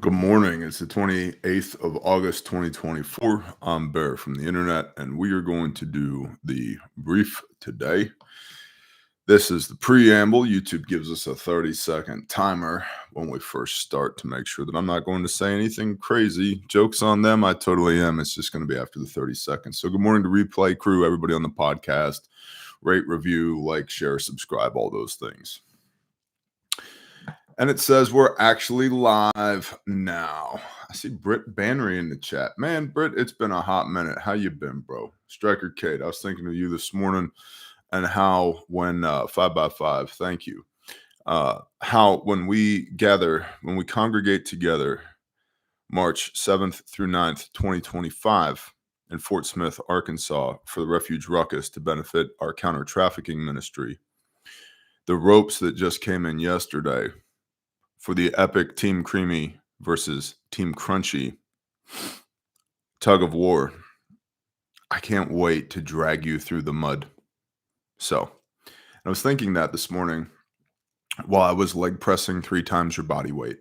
Good morning. It's the 28th of August, 2024. I'm Bear from the internet, and we are going to do the brief today. This is the preamble. YouTube gives us a 30-second timer when we first start to make sure that I'm not going to say anything crazy. Joke's on them. I totally am. It's just going to be after the 30 seconds. So good morning to replay crew, everybody on the podcast. Rate, review, like, share, subscribe, all those things. And it says we're actually live now. I see Britt Bannery in the chat. Man, Britt, it's been a hot minute. How you been, bro? Striker Kate, I was thinking of you this morning and how when 5x5, thank you. How when we gather, when we congregate together March 7th through 9th, 2025 in Fort Smith, Arkansas for the Refuge Ruckus to benefit our counter-trafficking ministry. The ropes that just came in yesterday for the epic Team Creamy versus Team Crunchy tug of war. I can't wait to drag you through the mud. So I was thinking that this morning while I was leg pressing 3 times your body weight.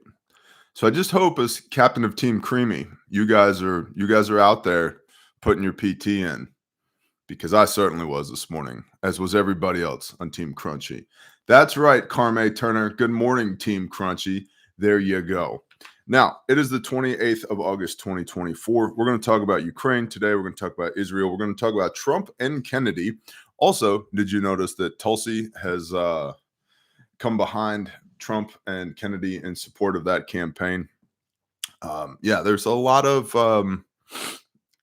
So I just hope as captain of Team Creamy, you guys are out there putting your PT in, because I certainly was this morning, as was everybody else on Team Crunchy. That's right, Carme Turner. Good morning, Team Crunchy. There you go. Now, it is the 28th of August, 2024. We're going to talk about Ukraine today. We're going to talk about Israel. We're going to talk about Trump and Kennedy. Also, did you notice that Tulsi has come behind Trump and Kennedy in support of that campaign? Yeah, there's a lot of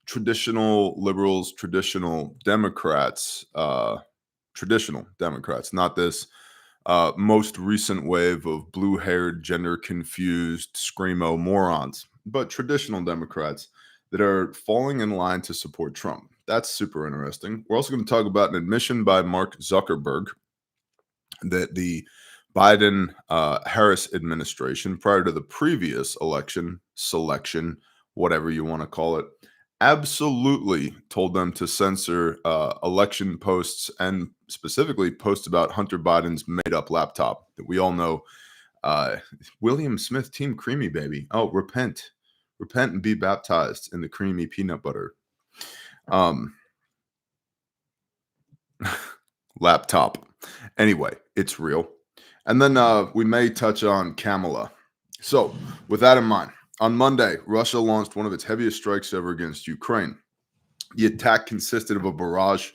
traditional liberals, traditional Democrats, not this most recent wave of blue-haired, gender-confused screamo morons, but traditional Democrats that are falling in line to support Trump. That's super interesting. We're also going to talk about an admission by Mark Zuckerberg that the Biden-Harris administration, prior to the previous selection, whatever you want to call it, absolutely told them to censor election posts, and specifically posts about Hunter Biden's made-up laptop that we all know. William Smith, Team Creamy, baby. Oh, repent and be baptized in the creamy peanut butter. Laptop. Anyway, it's real. And then we may touch on Kamala. So with that in mind, on Monday, Russia launched one of its heaviest strikes ever against Ukraine. The attack consisted of a barrage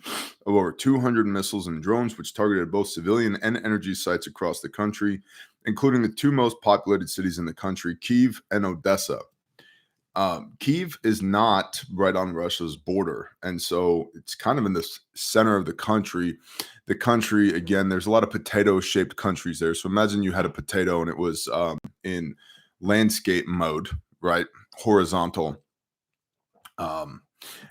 of over 200 missiles and drones, which targeted both civilian and energy sites across the country, including the 2 most populated cities in the country, Kyiv and Odessa. Kyiv is not right on Russia's border, and so it's kind of in the center of the country. The country, again, there's a lot of potato-shaped countries there. So imagine you had a potato and it was in landscape mode, right? Horizontal.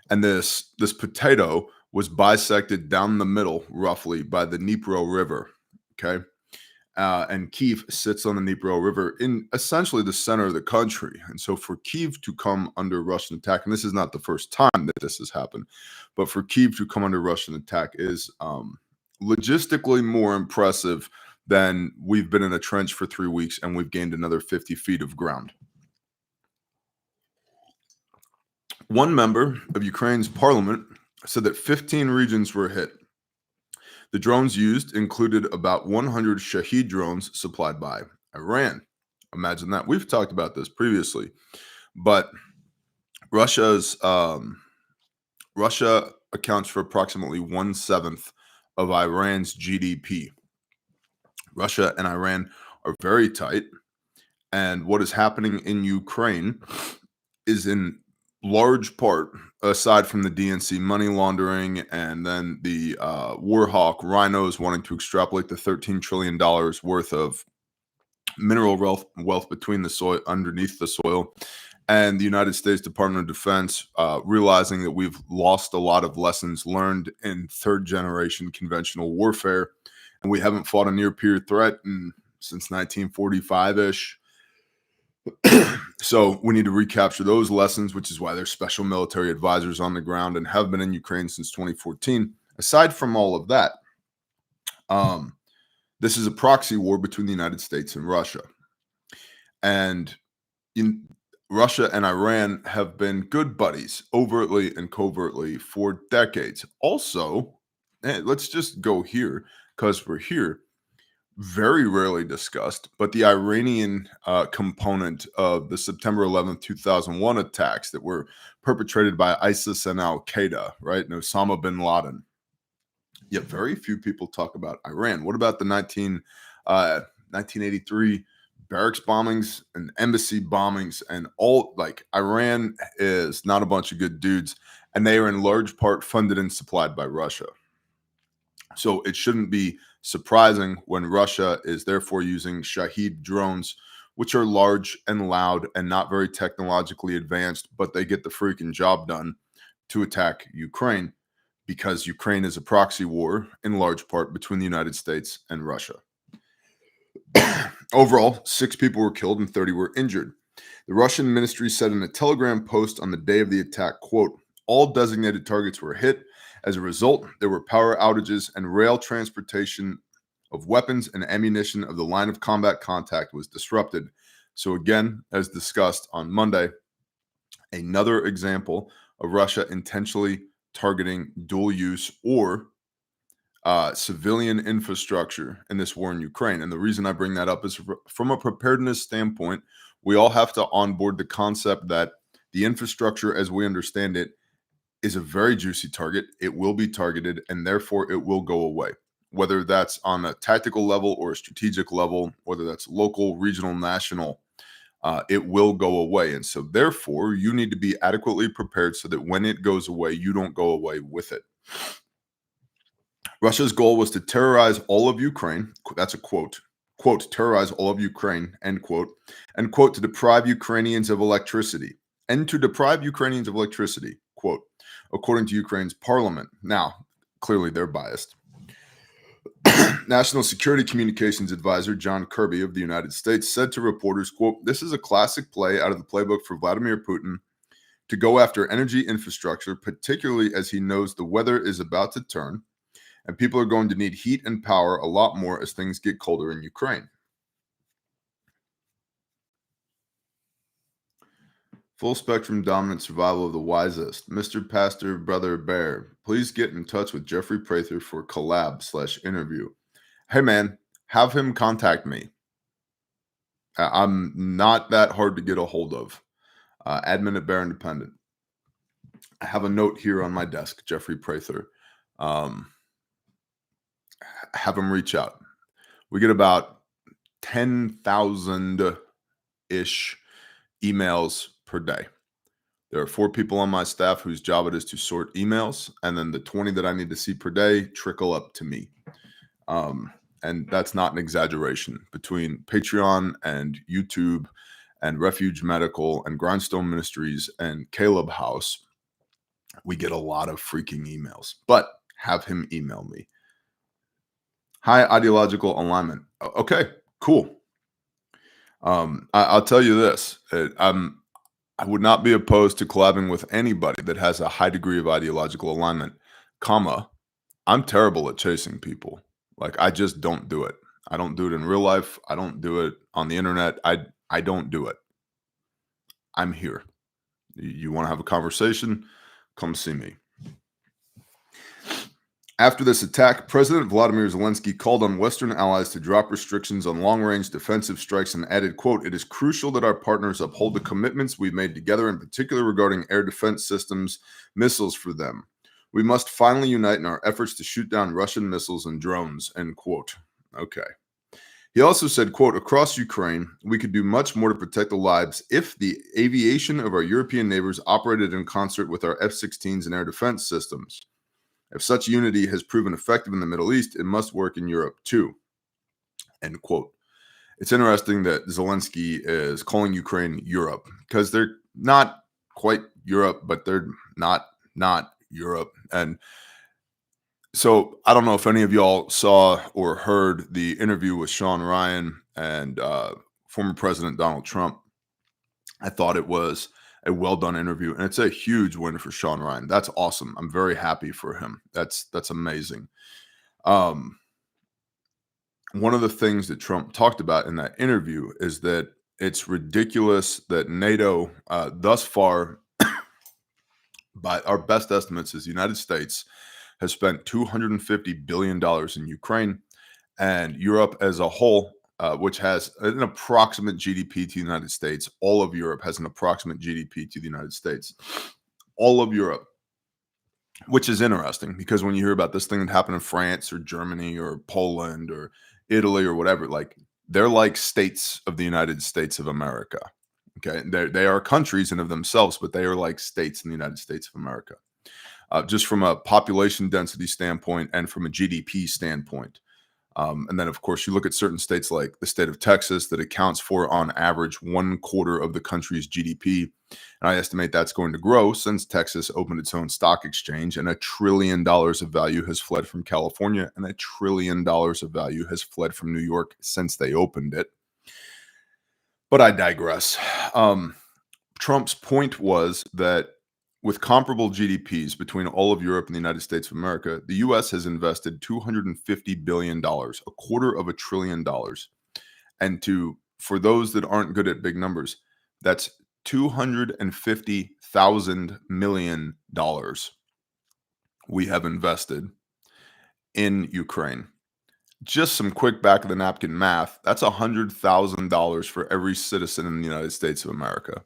And this potato was bisected down the middle, roughly, by the Dnipro River, okay? And Kyiv sits on the Dnipro River in essentially the center of the country. And so for Kyiv to come under Russian attack, and this is not the first time that this has happened, but for Kyiv to come under Russian attack is logistically more impressive than we've been in a trench for 3 weeks and we've gained another 50 feet of ground. One member of Ukraine's parliament said that 15 regions were hit. The drones used included about 100 Shahed drones supplied by Iran. Imagine that. We've talked about this previously, but Russia accounts for approximately 1/7 of Iran's GDP. Russia and Iran are very tight, and what is happening in Ukraine is in large part, aside from the DNC money laundering and then the Warhawk rhinos wanting to extrapolate the $13 trillion worth of mineral wealth between the soil, underneath the soil, and the United States Department of Defense realizing that we've lost a lot of lessons learned in 3rd-generation conventional warfare, and we haven't fought a near-peer threat since 1945-ish. So we need to recapture those lessons, which is why there's special military advisors on the ground and have been in Ukraine since 2014. Aside from all of that, this is a proxy war between the United States and Russia. And Russia and Iran have been good buddies, overtly and covertly, for decades. Also, let's just go here because we're here. Very rarely discussed, but the Iranian component of the September 11th, 2001 attacks that were perpetrated by ISIS and Al Qaeda, right? And Osama bin Laden. Yet very few people talk about Iran. What about the 1983 barracks bombings and embassy bombings and all? Like, Iran is not a bunch of good dudes, and they are in large part funded and supplied by Russia. So it shouldn't be surprising when Russia is therefore using Shahed drones, which are large and loud and not very technologically advanced, but they get the freaking job done, to attack Ukraine, because Ukraine is a proxy war in large part between the United States and Russia. Overall, 6 people were killed and 30 were injured. The Russian ministry said in a Telegram post on the day of the attack, quote, "All designated targets were hit. As a result, there were power outages and rail transportation of weapons and ammunition of the line of combat contact was disrupted." So again, as discussed on Monday, another example of Russia intentionally targeting dual use or civilian infrastructure in this war in Ukraine. And the reason I bring that up is from a preparedness standpoint, we all have to onboard the concept that the infrastructure, as we understand it, is a very juicy target. It will be targeted, and therefore it will go away. Whether that's on a tactical level or a strategic level, whether that's local, regional, national, it will go away. And so therefore, you need to be adequately prepared so that when it goes away, you don't go away with it. Russia's goal was to terrorize all of Ukraine. That's a quote. Quote, "terrorize all of Ukraine," end quote. And quote, "to deprive Ukrainians of electricity." And to deprive Ukrainians of electricity, quote, according to Ukraine's parliament. Now, clearly they're biased. National Security Communications Advisor John Kirby of the United States said to reporters, quote, "This is a classic play out of the playbook for Vladimir Putin to go after energy infrastructure, particularly as he knows the weather is about to turn and people are going to need heat and power a lot more as things get colder in Ukraine." Full spectrum dominant survival of the wisest. Mr. Pastor Brother Bear, please get in touch with Jeffrey Prather for collab/interview. Hey man, have him contact me. I'm not that hard to get a hold of. Admin at Bear Independent. I have a note here on my desk, Jeffrey Prather. Have him reach out. We get about 10,000-ish emails per day. There are 4 people on my staff whose job it is to sort emails, and then the 20 that I need to see per day trickle up to me. And that's not an exaggeration. Between Patreon and YouTube and Refuge Medical and Grindstone Ministries and Caleb House, we get a lot of freaking emails. But have him email me. High ideological alignment. Okay, cool. I'll tell you this. I would not be opposed to collabing with anybody that has a high degree of ideological alignment, comma, I'm terrible at chasing people. Like, I just don't do it. I don't do it in real life. I don't do it on the internet. I don't do it. I'm here. You want to have a conversation? Come see me. After this attack, President Vladimir Zelensky called on Western allies to drop restrictions on long-range defensive strikes and added, quote, "It is crucial that our partners uphold the commitments we've made together, in particular regarding air defense systems, missiles for them. We must finally unite in our efforts to shoot down Russian missiles and drones," end quote. Okay. He also said, quote, "Across Ukraine, we could do much more to protect the lives if the aviation of our European neighbors operated in concert with our F-16s and air defense systems. If such unity has proven effective in the Middle East, it must work in Europe too," end quote. It's interesting that Zelensky is calling Ukraine Europe, because they're not quite Europe, but they're not Europe. And so I don't know if any of y'all saw or heard the interview with Sean Ryan and former President Donald Trump. I thought it was a well-done interview, and it's a huge win for Sean Ryan. That's awesome. I'm very happy for him. That's amazing. One of the things that Trump talked about in that interview is that It's ridiculous that NATO, thus far, by our best estimates, is the United States has spent $250 billion in Ukraine, and Europe as a whole, which has an approximate GDP to the United States. All of Europe has an approximate GDP to the United States. All of Europe, which is interesting because when you hear about this thing that happened in France or Germany or Poland or Italy or whatever, like they're like states of the United States of America. Okay, they are countries in of themselves, but they are like states in the United States of America, just from a population density standpoint and from a GDP standpoint. And then, of course, you look at certain states like the state of Texas that accounts for, on average, 1/4 of the country's GDP. And I estimate that's going to grow since Texas opened its own stock exchange, and $1 trillion of value has fled from California, and $1 trillion of value has fled from New York since they opened it. But I digress. Trump's point was that with comparable GDPs between all of Europe and the United States of America, the U.S. has invested $250 billion, $250 billion. And for those that aren't good at big numbers, that's $250,000 million we have invested in Ukraine. Just some quick back of the napkin math. That's $100,000 for every citizen in the United States of America.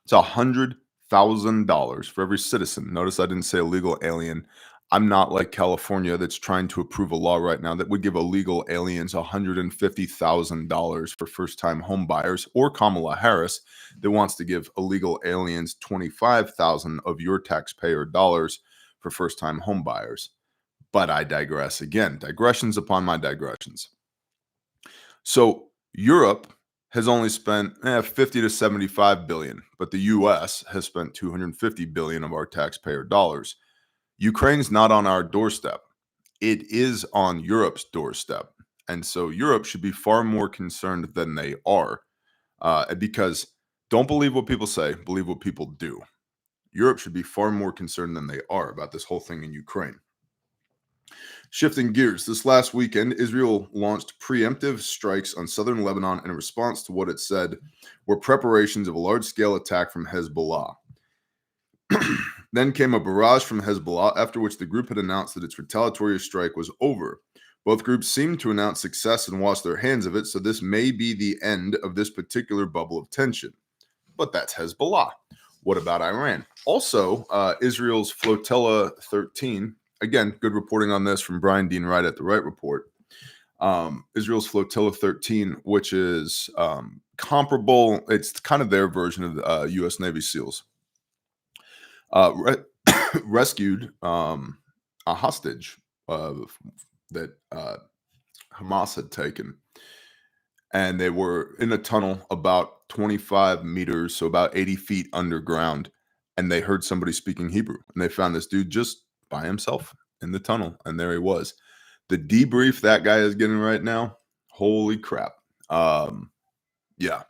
It's $100,000 for every citizen. Notice I didn't say illegal alien. I'm not like California that's trying to approve a law right now that would give illegal aliens $150,000 for first-time home buyers, or Kamala Harris that wants to give illegal aliens $25,000 of your taxpayer dollars for first-time home buyers. But I digress again. Digressions upon my digressions. So Europe has only spent 50 to 75 billion, but the US has spent 250 billion of our taxpayer dollars. Ukraine's not on our doorstep. It is on Europe's doorstep. And so Europe should be far more concerned than they are, because don't believe what people say, believe what people do. Europe should be far more concerned than they are about this whole thing in Ukraine. Shifting gears, this last weekend, Israel launched preemptive strikes on southern Lebanon in response to what it said were preparations of a large-scale attack from Hezbollah. Then came a barrage from Hezbollah, after which the group had announced that its retaliatory strike was over. Both groups seemed to announce success and wash their hands of it, so this may be the end of this particular bubble of tension. But that's Hezbollah. What about Iran? Also, Israel's Flotilla 13, again, good reporting on this from Brian Dean Wright at the Wright Report. Israel's Flotilla 13, which is comparable, it's kind of their version of the U.S. Navy SEALs, rescued a hostage that Hamas had taken. And they were in a tunnel about 25 meters, so about 80 feet underground. And they heard somebody speaking Hebrew. And they found this dude just by himself in the tunnel. And there he was. The debrief that guy is getting right now, holy crap. Yeah.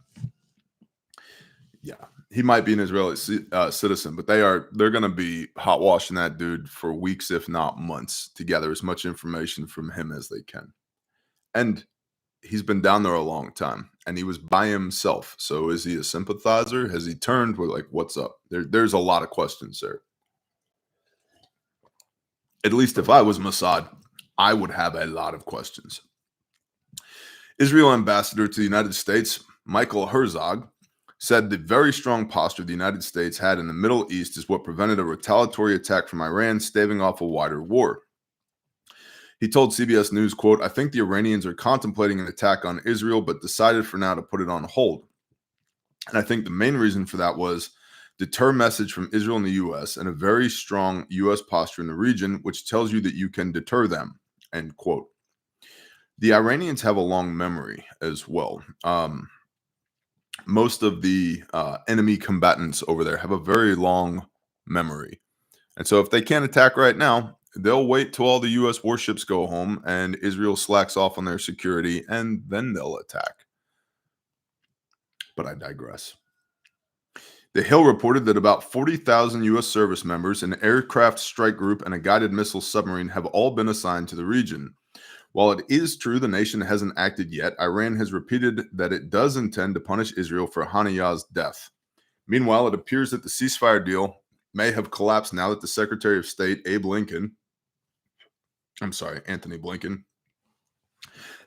He might be an Israeli citizen, but they're going to be hot washing that dude for weeks, if not months, to gather as much information from him as they can. And he's been down there a long time, and he was by himself. So is he a sympathizer? Has he turned? We're like, what's up? There's a lot of questions there. At least if I was Mossad, I would have a lot of questions. Israel ambassador to the United States, Michael Herzog, said the very strong posture the United States had in the Middle East is what prevented a retaliatory attack from Iran, staving off a wider war. He told CBS News, quote, "I think the Iranians are contemplating an attack on Israel, but decided for now to put it on hold. And I think the main reason for that was deter message from Israel and the U.S. and a very strong U.S. posture in the region, which tells you that you can deter them," end quote. The Iranians have a long memory as well. Most of the enemy combatants over there have a very long memory. And so if they can't attack right now, they'll wait till all the U.S. warships go home and Israel slacks off on their security, and then they'll attack. But I digress. The Hill reported that about 40,000 U.S. service members, an aircraft strike group, and a guided missile submarine have all been assigned to the region. While it is true the nation hasn't acted yet, Iran has repeated that it does intend to punish Israel for Haniyeh's death. Meanwhile, it appears that the ceasefire deal may have collapsed now that the Secretary of State, Anthony Blinken,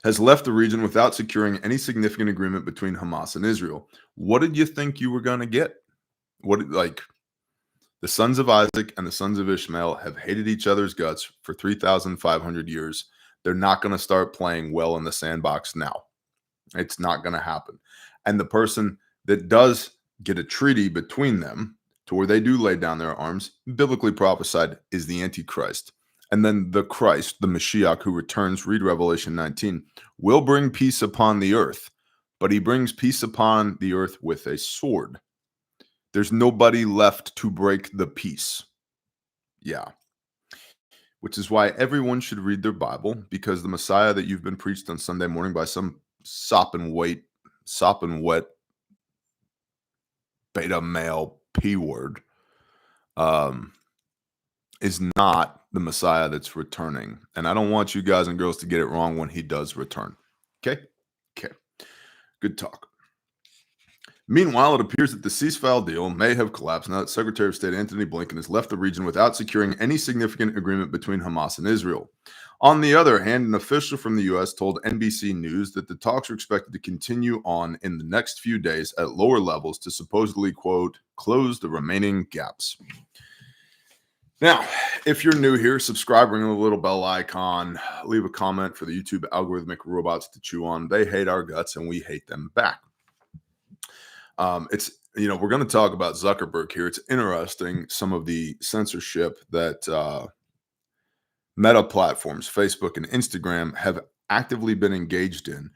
has left the region without securing any significant agreement between Hamas and Israel. What did you think you were going to get? The sons of Isaac and the sons of Ishmael have hated each other's guts for 3,500 years. They're not going to start playing well in the sandbox now. It's not going to happen. And the person that does get a treaty between them to where they do lay down their arms, biblically prophesied, is the Antichrist. And then the Christ, the Mashiach who returns, read Revelation 19, will bring peace upon the earth, but he brings peace upon the earth with a sword. There's nobody left to break the peace. Yeah. Which is why everyone should read their Bible, because the Messiah that you've been preached on Sunday morning by some sopping wet beta male P word is not the Messiah that's returning. And I don't want you guys and girls to get it wrong when he does return. Okay? Good talk. Meanwhile, it appears that the ceasefire deal may have collapsed now that Secretary of State Anthony Blinken has left the region without securing any significant agreement between Hamas and Israel. On the other hand, an official from the U.S. told NBC News that the talks are expected to continue on in the next few days at lower levels to supposedly, quote, close the remaining gaps. Now, if you're new here, subscribe, ring the little bell icon, leave a comment for the YouTube algorithmic robots to chew on. They hate our guts and we hate them back. We're going to talk about Zuckerberg here. It's interesting, some of the censorship that meta platforms, Facebook and Instagram, have actively been engaged in.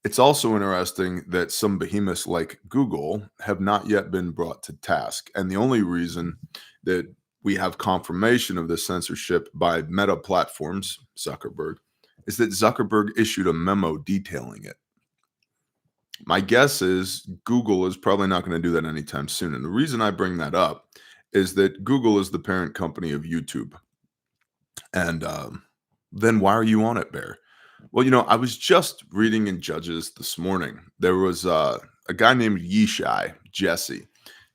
It's also interesting that some behemoths like Google have not yet been brought to task. And the only reason that we have confirmation of this censorship by meta platforms, Zuckerberg, is that Zuckerberg issued a memo detailing it. My guess is Google is probably not going to do that anytime soon. And the reason I bring that up is that Google is the parent company of YouTube. And then why are you on it, Bear? Well, I was just reading in Judges this morning. There was a guy named Yishai, Jesse.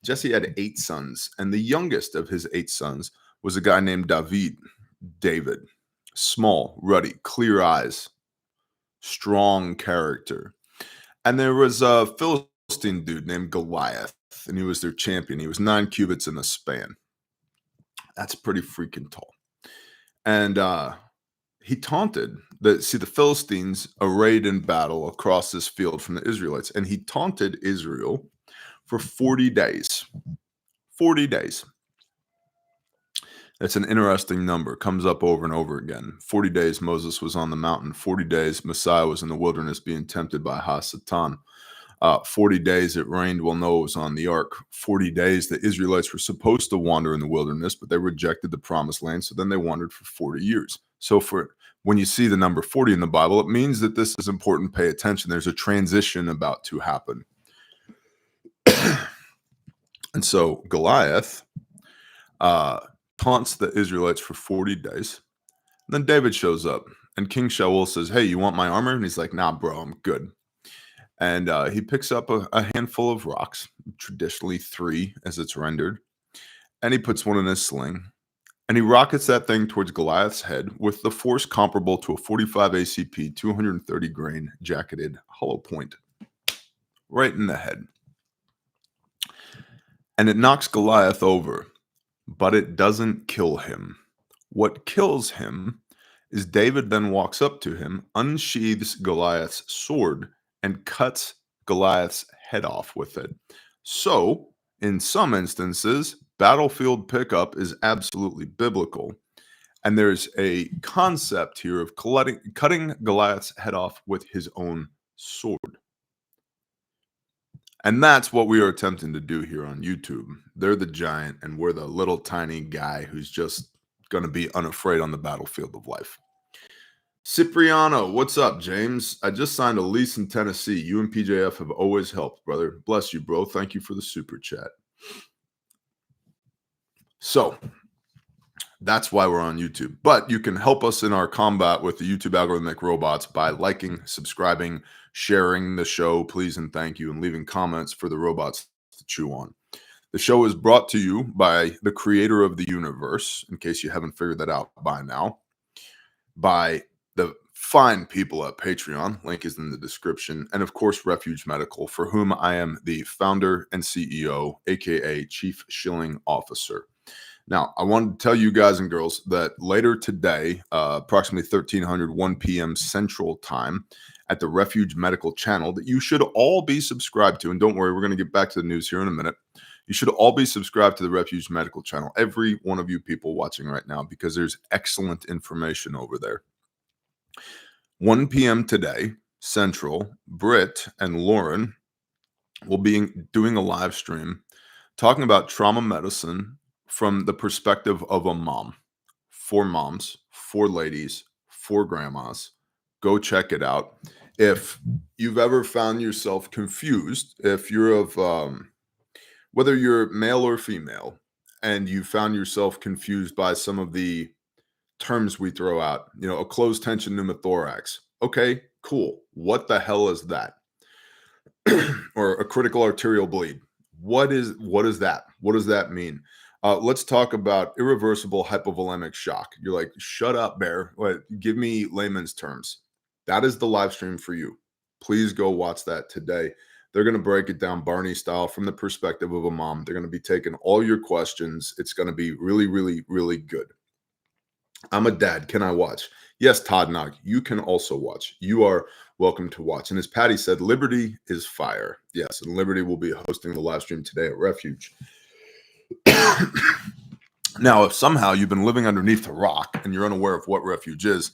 Jesse had 8 sons, and the youngest of his 8 sons was a guy named David. Small, ruddy, clear eyes, strong character. And there was a Philistine dude named Goliath, and he was their champion. He was 9 cubits in a span. That's pretty freaking tall. And he taunted the Philistines arrayed in battle across this field from the Israelites, and he taunted Israel for 40 days. 40 days. That's an interesting number. Comes up over and over again. 40 days Moses was on the mountain. 40 days Messiah was in the wilderness being tempted by Ha-Satan. 40 days it rained while Noah was on the ark. 40 days the Israelites were supposed to wander in the wilderness, but they rejected the promised land, so then they wandered for 40 years. So when you see the number 40 in the Bible, it means that this is important. Pay attention. There's a transition about to happen. And so Goliath taunts the Israelites for 40 days. And then David shows up, and King Shaul says, hey, you want my armor? And he's like, nah, bro, I'm good. And he picks up a handful of rocks, traditionally 3 as it's rendered, and he puts one in his sling, and he rockets that thing towards Goliath's head with the force comparable to a 45 ACP, 230 grain jacketed hollow point, right in the head. And it knocks Goliath over, but it doesn't kill him. What kills him is David then walks up to him, unsheathes Goliath's sword, and cuts Goliath's head off with it. So, in some instances, battlefield pickup is absolutely biblical. And there's a concept here of cutting Goliath's head off with his own sword. And that's what we are attempting to do here on YouTube. They're the giant, and we're the little tiny guy who's just going to be unafraid on the battlefield of life. Cipriano, what's up, James? I just signed a lease in Tennessee. You and PJF have always helped, brother. Bless you, bro. Thank you for the super chat. So, That's why we're on YouTube. But you can help us in our combat with the YouTube algorithmic robots by liking, subscribing, sharing the show, please and thank you, and leaving comments for the robots to chew on. The show is brought to you by the creator of the universe, in case you haven't figured that out by now, by the fine people at Patreon. Link is in the description. And of course, Refuge Medical, for whom I am the founder and CEO, aka Chief Shilling Officer. Now, I wanted to tell you guys and girls that later today, approximately 1300, 1 p.m. Central Time, at the Refuge Medical channel that you should all be subscribed to. And don't worry, we're going to get back to the news here in a minute. You should all be subscribed to the Refuge Medical channel, every one of you people watching right now, because there's excellent information over there. 1 p.m. today, Central, Britt and Lauren will be doing a live stream talking about trauma medicine from the perspective of a mom. 4 moms, 4 ladies, 4 grandmas. Go check it out. If you've ever found yourself confused, if you're of whether you're male or female, and you found yourself confused by some of the terms we throw out, a closed tension pneumothorax. Okay, cool. What the hell is that? Or a critical arterial bleed. What is that? What does that mean? Let's talk about irreversible hypovolemic shock. You're like, shut up, Bear. What? Give me layman's terms. That is the live stream for you. Please go watch that today. They're going to break it down Barney style from the perspective of a mom. They're going to be taking all your questions. It's going to be really, really, really good. I'm a dad. Can I watch? Yes, Todd Nog, you can also watch. You are welcome to watch. And as Patty said, Liberty is fire. Yes, and Liberty will be hosting the live stream today at Refuge. Now, if somehow you've been living underneath a rock and you're unaware of what Refuge is,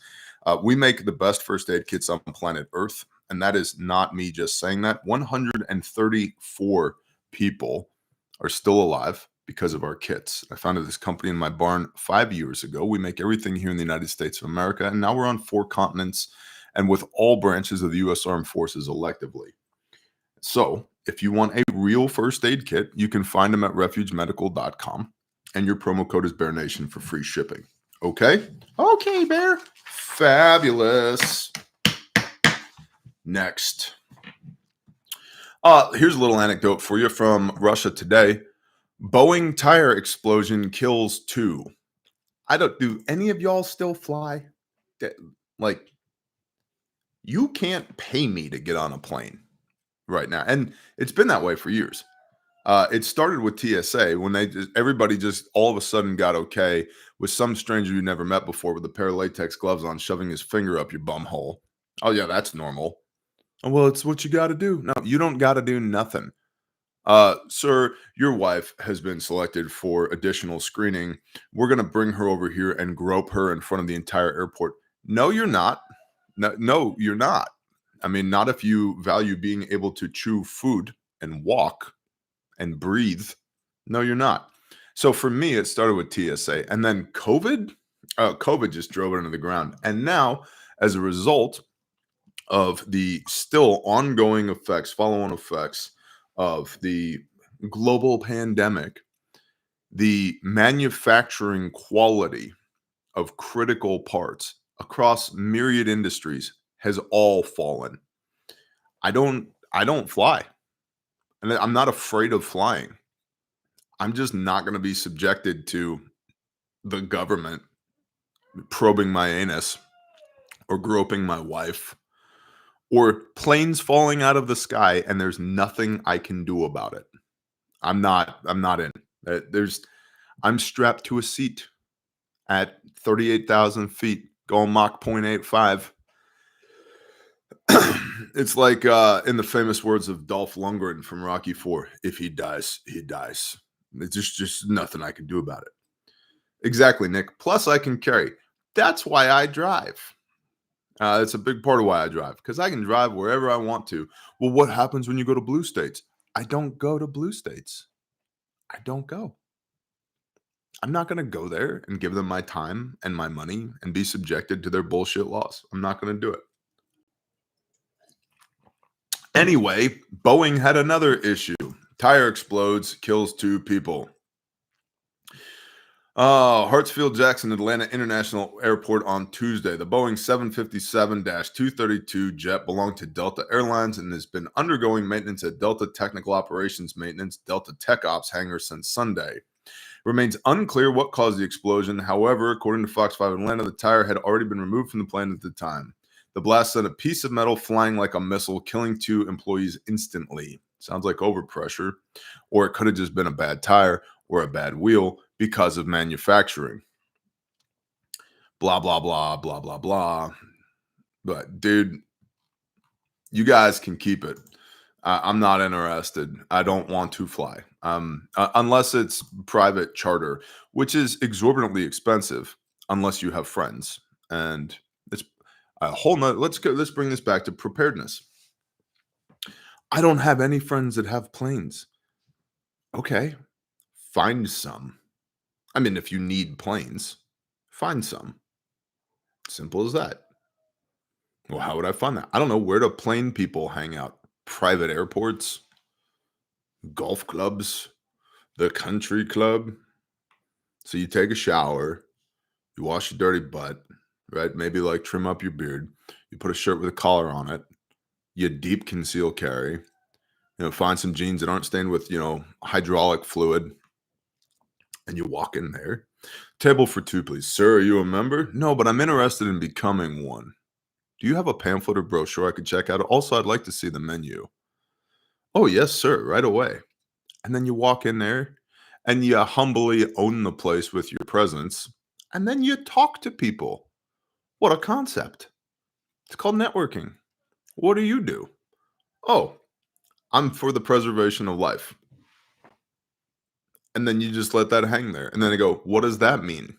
we make the best first aid kits on planet Earth. And that is not me just saying that. 134 people are still alive because of our kits. I founded this company in my barn 5 years ago. We make everything here in the United States of America. And now we're on 4 continents and with all branches of the U.S. Armed Forces electively. So if you want a real first aid kit, you can find them at refugemedical.com. And your promo code is BearNation for free shipping. Okay? Okay, Bear. Fabulous. Next. Here's a little anecdote for you from Russia today. Boeing tire explosion kills 2. Do any of y'all still fly? Like, you can't pay me to get on a plane right now. And it's been that way for years. It started with TSA when everybody just all of a sudden got okay with some stranger you never met before with a pair of latex gloves on, shoving his finger up your bum hole. Oh yeah, that's normal. Oh, well, it's what you got to do. No, you don't got to do nothing. Sir, your wife has been selected for additional screening. We're going to bring her over here and grope her in front of the entire airport. No, you're not. No, you're not. I mean, not if you value being able to chew food and walk and breathe. No, you're not. So for me, it started with TSA, and then COVID just drove it into the ground. And now, as a result of the still ongoing effects, follow-on effects of the global pandemic, the manufacturing quality of critical parts across myriad industries has all fallen. I don't fly. And I'm not afraid of flying. I'm just not going to be subjected to the government probing my anus or groping my wife or planes falling out of the sky and there's nothing I can do about it. I'm not in. I'm strapped to a seat at 38,000 feet going Mach 0.85. It's like in the famous words of Dolph Lundgren from Rocky IV, if he dies, he dies. It's just nothing I can do about it. Exactly, Nick. Plus, I can carry. That's why I drive. It's a big part of why I drive, because I can drive wherever I want to. Well, what happens when you go to blue states? I don't go to blue states. I don't go. I'm not going to go there and give them my time and my money and be subjected to their bullshit laws. I'm not going to do it. Anyway, Boeing had another issue. Tire explodes, kills 2 people. Hartsfield-Jackson Atlanta International Airport on Tuesday. The Boeing 757-232 jet belonged to Delta Airlines and has been undergoing maintenance at Delta Technical Operations Maintenance, Delta Tech Ops hangar since Sunday. It remains unclear what caused the explosion. However, according to Fox 5 Atlanta, the tire had already been removed from the plane at the time. The blast sent a piece of metal flying like a missile, killing 2 employees instantly. Sounds like overpressure, or it could have just been a bad tire or a bad wheel because of manufacturing. Blah, blah, blah, blah, blah, blah. But, dude, you guys can keep it. I'm not interested. I don't want to fly. Unless it's private charter, which is exorbitantly expensive unless you have friends. And it's a whole nother. Let's bring this back to preparedness. I don't have any friends that have planes. Okay, find some. I mean, if you need planes, find some. Simple as that. Well, how would I find that? I don't know. Where do plane people hang out? Private airports, golf clubs, the country club. So you take a shower, you wash your dirty butt, right? Maybe like trim up your beard. You put a shirt with a collar on it. You deep conceal carry. Find some jeans that aren't stained with, hydraulic fluid. And you walk in there. Table for 2, please. Sir, are you a member? No, but I'm interested in becoming one. Do you have a pamphlet or brochure I could check out? Also, I'd like to see the menu. Oh, yes, sir, right away. And then you walk in there and you humbly own the place with your presence. And then you talk to people. What a concept. It's called networking. What do you do? Oh, I'm for the preservation of life. And then you just let that hang there. And then they go, what does that mean?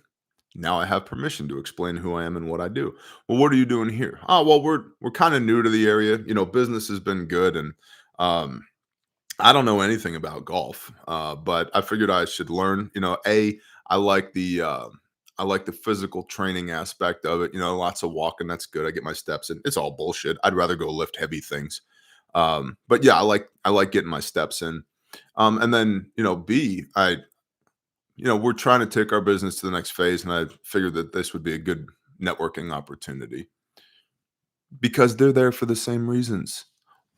Now I have permission to explain who I am and what I do. Well, what are you doing here? Oh, well, we're kind of new to the area. Business has been good, and I don't know anything about golf, but I figured I should learn. I like the physical training aspect of it. Lots of walking. That's good. I get my steps in. It's all bullshit. I'd rather go lift heavy things. But yeah, I like getting my steps in. And then B, we're trying to take our business to the next phase, and I figured that this would be a good networking opportunity because they're there for the same reasons.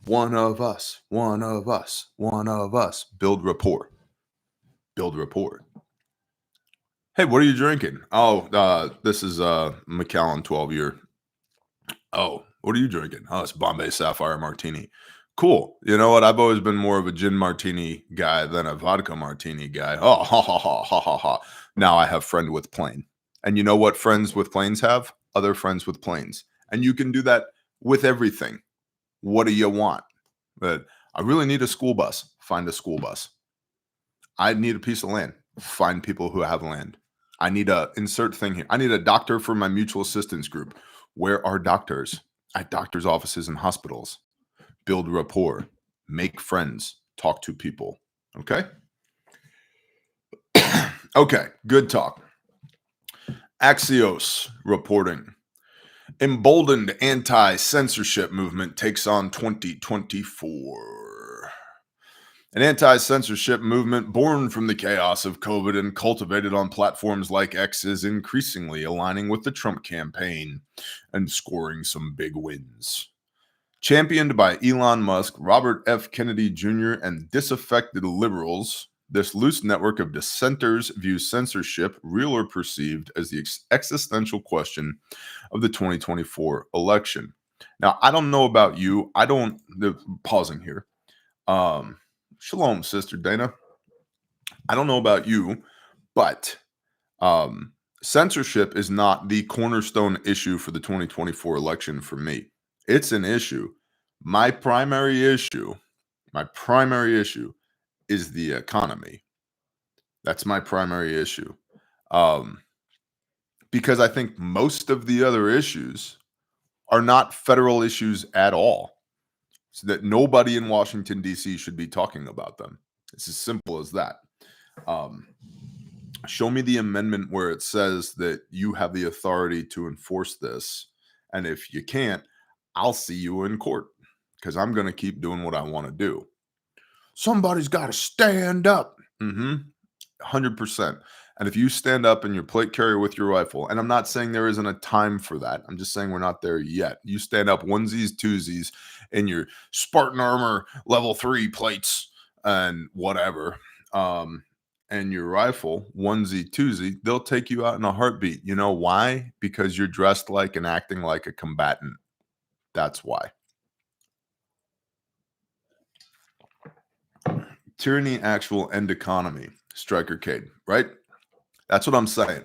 One of us, one of us, one of us. Build rapport. Build rapport. Hey, what are you drinking? Oh, this is Macallan 12 year. Oh, what are you drinking? Oh, it's Bombay Sapphire Martini. Cool. You know what? I've always been more of a gin martini guy than a vodka martini guy. Oh, ha, ha, ha, ha, ha, ha. Now I have friend with plane. And you know what friends with planes have? Other friends with planes. And you can do that with everything. What do you want? But I really need a school bus. Find a school bus. I need a piece of land. Find people who have land. I need a insert thing here. I need a doctor for my mutual assistance group. Where are doctors? At doctors' offices and hospitals. Build rapport, make friends, talk to people. Okay? Okay, good talk. Axios reporting. Emboldened anti-censorship movement takes on 2024. An anti-censorship movement born from the chaos of COVID and cultivated on platforms like X is increasingly aligning with the Trump campaign and scoring some big wins. Championed by Elon Musk, Robert F. Kennedy Jr., and disaffected liberals, this loose network of dissenters views censorship, real or perceived, as the existential question of the 2024 election. Now, I don't know about you. Pausing here. Shalom, Sister Dana. I don't know about you, but censorship is not the cornerstone issue for the 2024 election for me. It's an issue. My primary issue is the economy. That's my primary issue. Because I think most of the other issues are not federal issues at all. So that nobody in Washington, D.C. should be talking about them. It's as simple as that. Show me the amendment where it says that you have the authority to enforce this. And if you can't, I'll see you in court because I'm going to keep doing what I want to do. Somebody's got to stand up. 100%. And if you stand up in your plate carrier with your rifle, and I'm not saying there isn't a time for that, I'm just saying we're not there yet. You stand up onesies, twosies in your Spartan armor level 3 plates and whatever, and your rifle, onesie, twosie, they'll take you out in a heartbeat. You know why? Because you're dressed like and acting like a combatant. That's why. Tyranny, actual, end economy. Striker Cade, right? That's what I'm saying.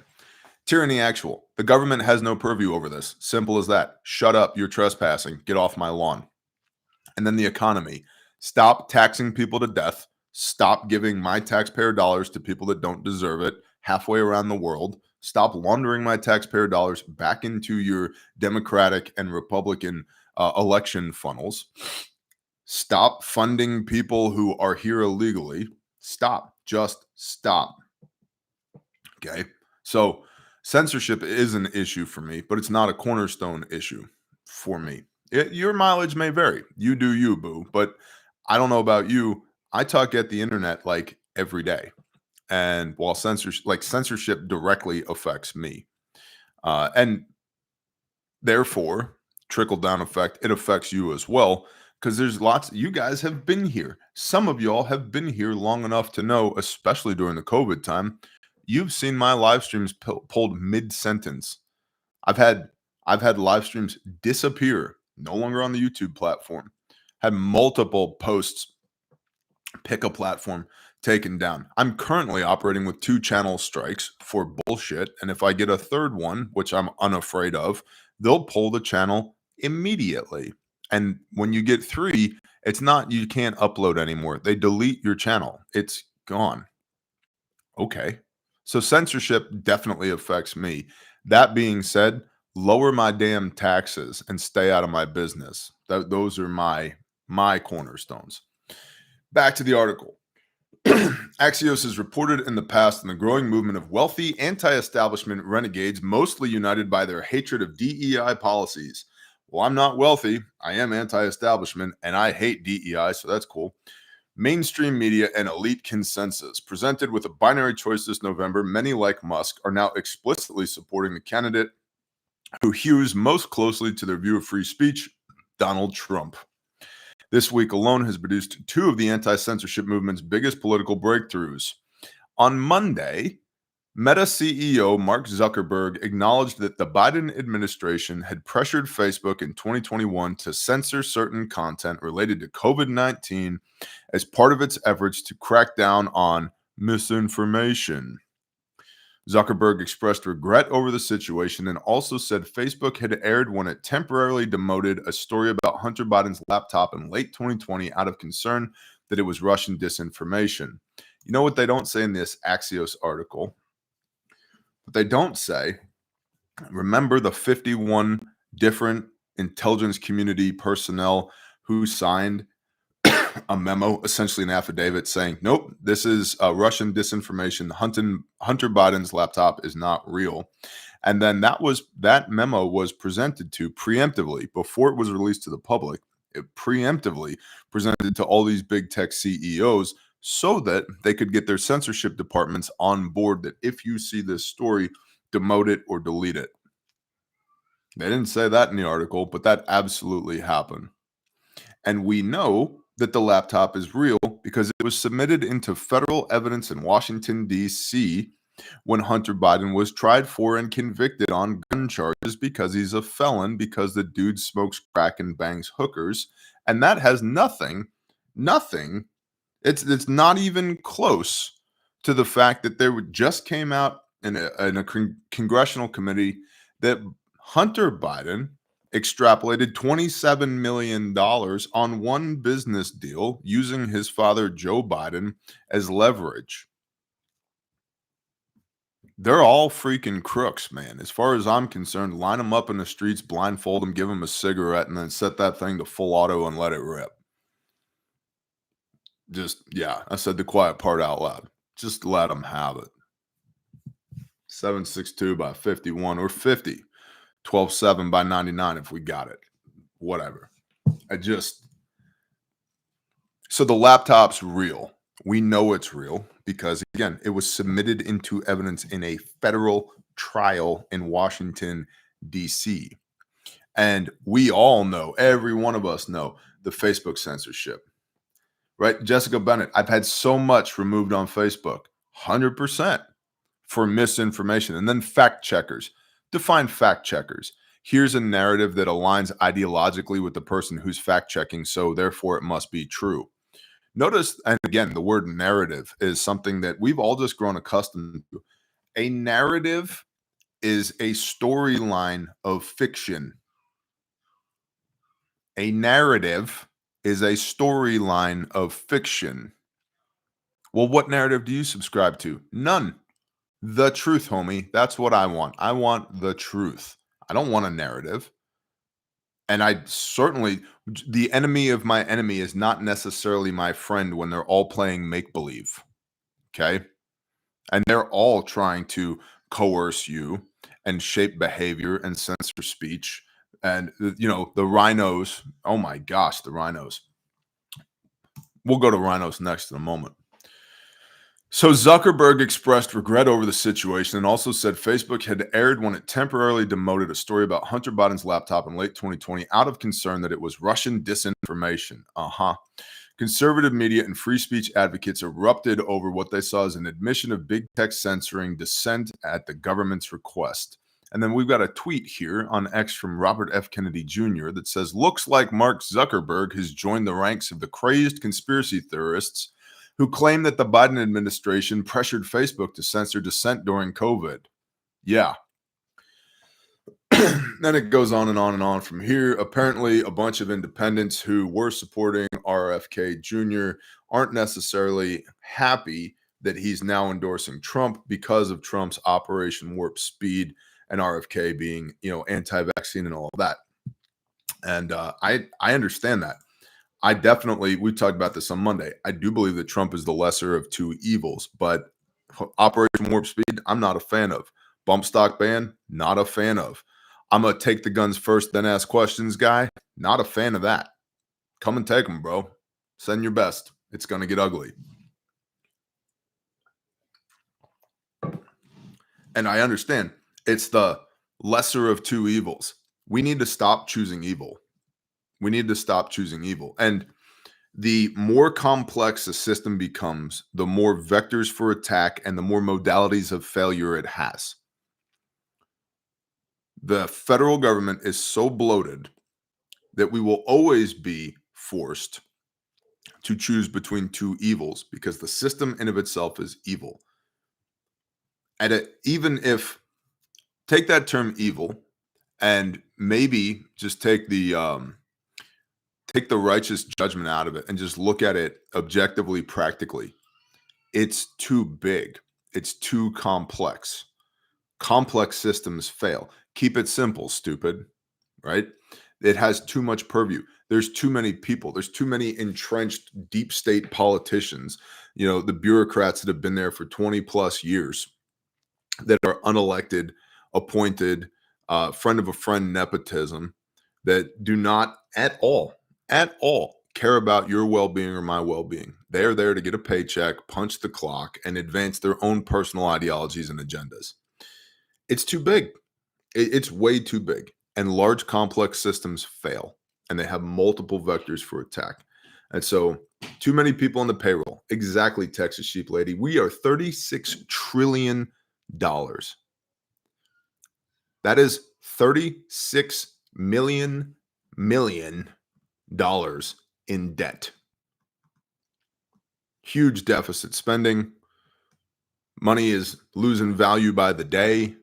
Tyranny, actual. The government has no purview over this. Simple as that. Shut up. You're trespassing. Get off my lawn. And then the economy. Stop taxing people to death. Stop giving my taxpayer dollars to people that don't deserve it halfway around the world. Stop laundering my taxpayer dollars back into your Democratic and Republican election funnels. Stop funding people who are here illegally. Stop. Just stop. Okay. So censorship is an issue for me, but it's not a cornerstone issue for me. Your mileage may vary. You do you, boo. But I don't know about you. I talk at the internet like every day. And while censorship directly affects me. And therefore, trickle down effect, it affects you as well. Because there's lots, you guys have been here. Some of y'all have been here long enough to know, especially during the COVID time, you've seen my live streams pulled mid-sentence. I've had live streams disappear, no longer on the YouTube platform. Had multiple posts pick a platform taken down. I'm currently operating with 2 channel strikes for bullshit, and if I get a third one, which I'm unafraid of, they'll pull the channel immediately. And when you get 3, it's not you can't upload anymore. They delete your channel. It's gone. Okay. So censorship definitely affects me. That being said, lower my damn taxes and stay out of my business. Those are my cornerstones. Back to the article. Axios has reported in the past on the growing movement of wealthy anti-establishment renegades, mostly united by their hatred of DEI policies. Well, I'm not wealthy. I am anti-establishment, and I hate DEI, so that's cool. Mainstream media and elite consensus. Presented with a binary choice this November, many, like Musk, are now explicitly supporting the candidate who hews most closely to their view of free speech, Donald Trump. This week alone has produced 2 of the anti-censorship movement's biggest political breakthroughs. On Monday, Meta CEO Mark Zuckerberg acknowledged that the Biden administration had pressured Facebook in 2021 to censor certain content related to COVID-19 as part of its efforts to crack down on misinformation. Zuckerberg expressed regret over the situation and also said Facebook had erred when it temporarily demoted a story about Hunter Biden's laptop in late 2020 out of concern that it was Russian disinformation. You know what they don't say in this Axios article? What they don't say, remember the 51 different intelligence community personnel who signed a memo, essentially an affidavit saying, nope, this is Russian disinformation. Hunter Biden's laptop is not real. And then that memo was presented to preemptively before it was released to the public. It preemptively presented to all these big tech CEOs so that they could get their censorship departments on board that if you see this story, demote it or delete it. They didn't say that in the article, but that absolutely happened. And we know that the laptop is real because it was submitted into federal evidence in Washington, D.C. when Hunter Biden was tried for and convicted on gun charges because he's a felon, because the dude smokes crack and bangs hookers. And that has nothing, it's not even close to the fact that there just came out in a congressional committee that Hunter Biden extrapolated $27 million on one business deal using his father, Joe Biden, as leverage. They're all freaking crooks, man. As far as I'm concerned, line them up in the streets, blindfold them, give them a cigarette, and then set that thing to full auto and let it rip. I said the quiet part out loud. Just let them have it. 762 by 51 or 50. 12.7 by 99 if we got it. Whatever. So the laptop's real. We know it's real because, again, it was submitted into evidence in a federal trial in Washington, D.C. And we all know, every one of us know, the Facebook censorship, right? Jessica Bennett, I've had so much removed on Facebook, 100% for misinformation. And then fact checkers. Define fact checkers. Here's a narrative that aligns ideologically with the person who's fact checking, so therefore it must be true. Notice, and again, the word narrative is something that we've all just grown accustomed to. A narrative is a storyline of fiction. A narrative is a storyline of fiction. Well, what narrative do you subscribe to? None. The truth, homie. That's what I want. I want the truth. I don't want a narrative. And I certainly, the enemy of my enemy is not necessarily my friend when they're all playing make-believe. Okay? And they're all trying to coerce you and shape behavior and censor speech. And, the rhinos, oh my gosh, the rhinos. We'll go to rhinos next in a moment. So Zuckerberg expressed regret over the situation and also said Facebook had erred when it temporarily demoted a story about Hunter Biden's laptop in late 2020 out of concern that it was Russian disinformation. Conservative media and free speech advocates erupted over what they saw as an admission of big tech censoring dissent at the government's request. And then we've got a tweet here on X from Robert F. Kennedy Jr. that says, looks like Mark Zuckerberg has joined the ranks of the crazed conspiracy theorists who claim that the Biden administration pressured Facebook to censor dissent during COVID. Yeah. Then it goes on and on and on from here. Apparently, a bunch of independents who were supporting RFK Jr. aren't necessarily happy that he's now endorsing Trump because of Trump's Operation Warp Speed and RFK being, anti-vaccine and all of that. And I understand that. We talked about this on Monday. I do believe that Trump is the lesser of two evils, but Operation Warp Speed, I'm not a fan of. Bump stock ban, not a fan of. I'm a take the guns first, then ask questions guy. Not a fan of that. Come and take them, bro. Send your best. It's going to get ugly. And I understand it's the lesser of two evils. We need to stop choosing evil. And the more complex a system becomes, the more vectors for attack and the more modalities of failure it has. The federal government is so bloated that we will always be forced to choose between two evils because the system in of itself is evil. And even if, take that term evil and maybe just take the righteous judgment out of it and just look at it objectively, practically. It's too big. It's too complex. Complex systems fail. Keep it simple, stupid, right? It has too much purview. There's too many people. There's too many entrenched deep state politicians, the bureaucrats that have been there for 20 plus years that are unelected, appointed, friend of a friend nepotism that do not at all care about your well-being or my well-being. They are there to get a paycheck, punch the clock, and advance their own personal ideologies and agendas. It's too big. It's way too big. And large complex systems fail. And they have multiple vectors for attack. And so too many people on the payroll. Exactly, Texas Sheep Lady. We are $36 trillion. That is $36 million in debt. Huge deficit spending. Money is losing value by the day.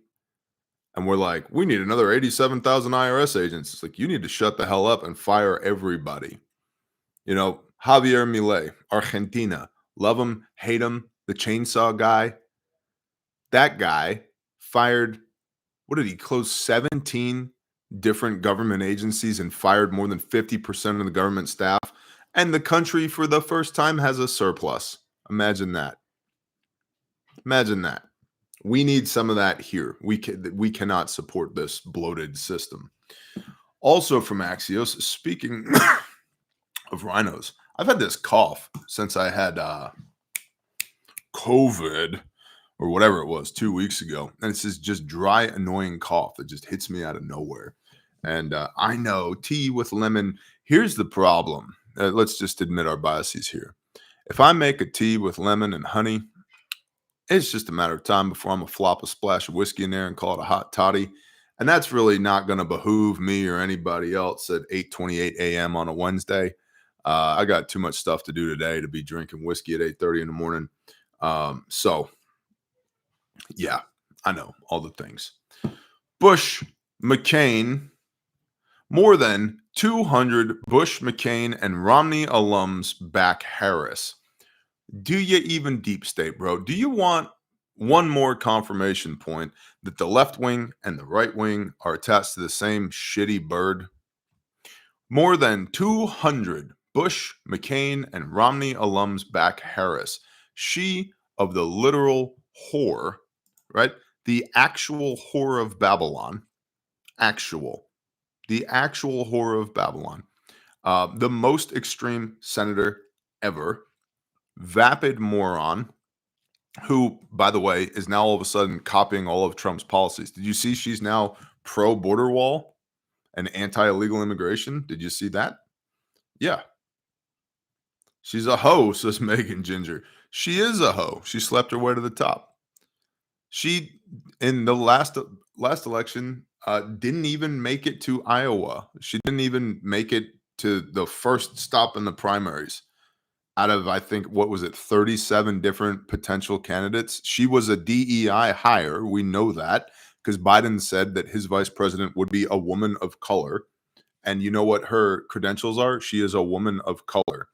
And we're like, we need another 87,000 IRS agents. It's like, you need to shut the hell up and fire everybody. Javier Milei, Argentina, love him, hate him, the chainsaw guy. That guy fired, what did he close 17 different government agencies and fired more than 50% of the government staff. And the country for the first time has a surplus. Imagine that. We need some of that here. We cannot support this bloated system. Also from Axios, speaking of rhinos, I've had this cough since I had COVID or whatever it was 2 weeks ago, and it's this just dry, annoying cough that just hits me out of nowhere. And I know tea with lemon. Here's the problem. Let's just admit our biases here. If I make a tea with lemon and honey, it's just a matter of time before I'm gonna flop a splash of whiskey in there and call it a hot toddy. And that's really not going to behoove me or anybody else at 8:28 a.m. on a Wednesday. I got too much stuff to do today to be drinking whiskey at 8:30 in the morning. So, yeah, I know all the things. Bush, McCain, more than 200 Bush, McCain, and Romney alums back Harris. Do you even deep state, bro? Do you want one more confirmation point that the left wing and the right wing are attached to the same shitty bird? More than 200 Bush, McCain, and Romney alums back Harris. She of the literal whore, right? The actual whore of Babylon. The actual whore of Babylon. The most extreme senator ever. Vapid moron, who, by the way, is now all of a sudden copying all of Trump's policies. Did you see she's now pro border wall and anti-illegal immigration? Did you see that? Yeah. She's a hoe, says Megan Ginger. She is a hoe. She slept her way to the top. She, in the last election, didn't even make it to Iowa. She didn't even make it to the first stop in the primaries. Out of, I think, what was it, 37 different potential candidates. She was a DEI hire. We know that because Biden said that his vice president would be a woman of color. And you know what her credentials are? She is a woman of color.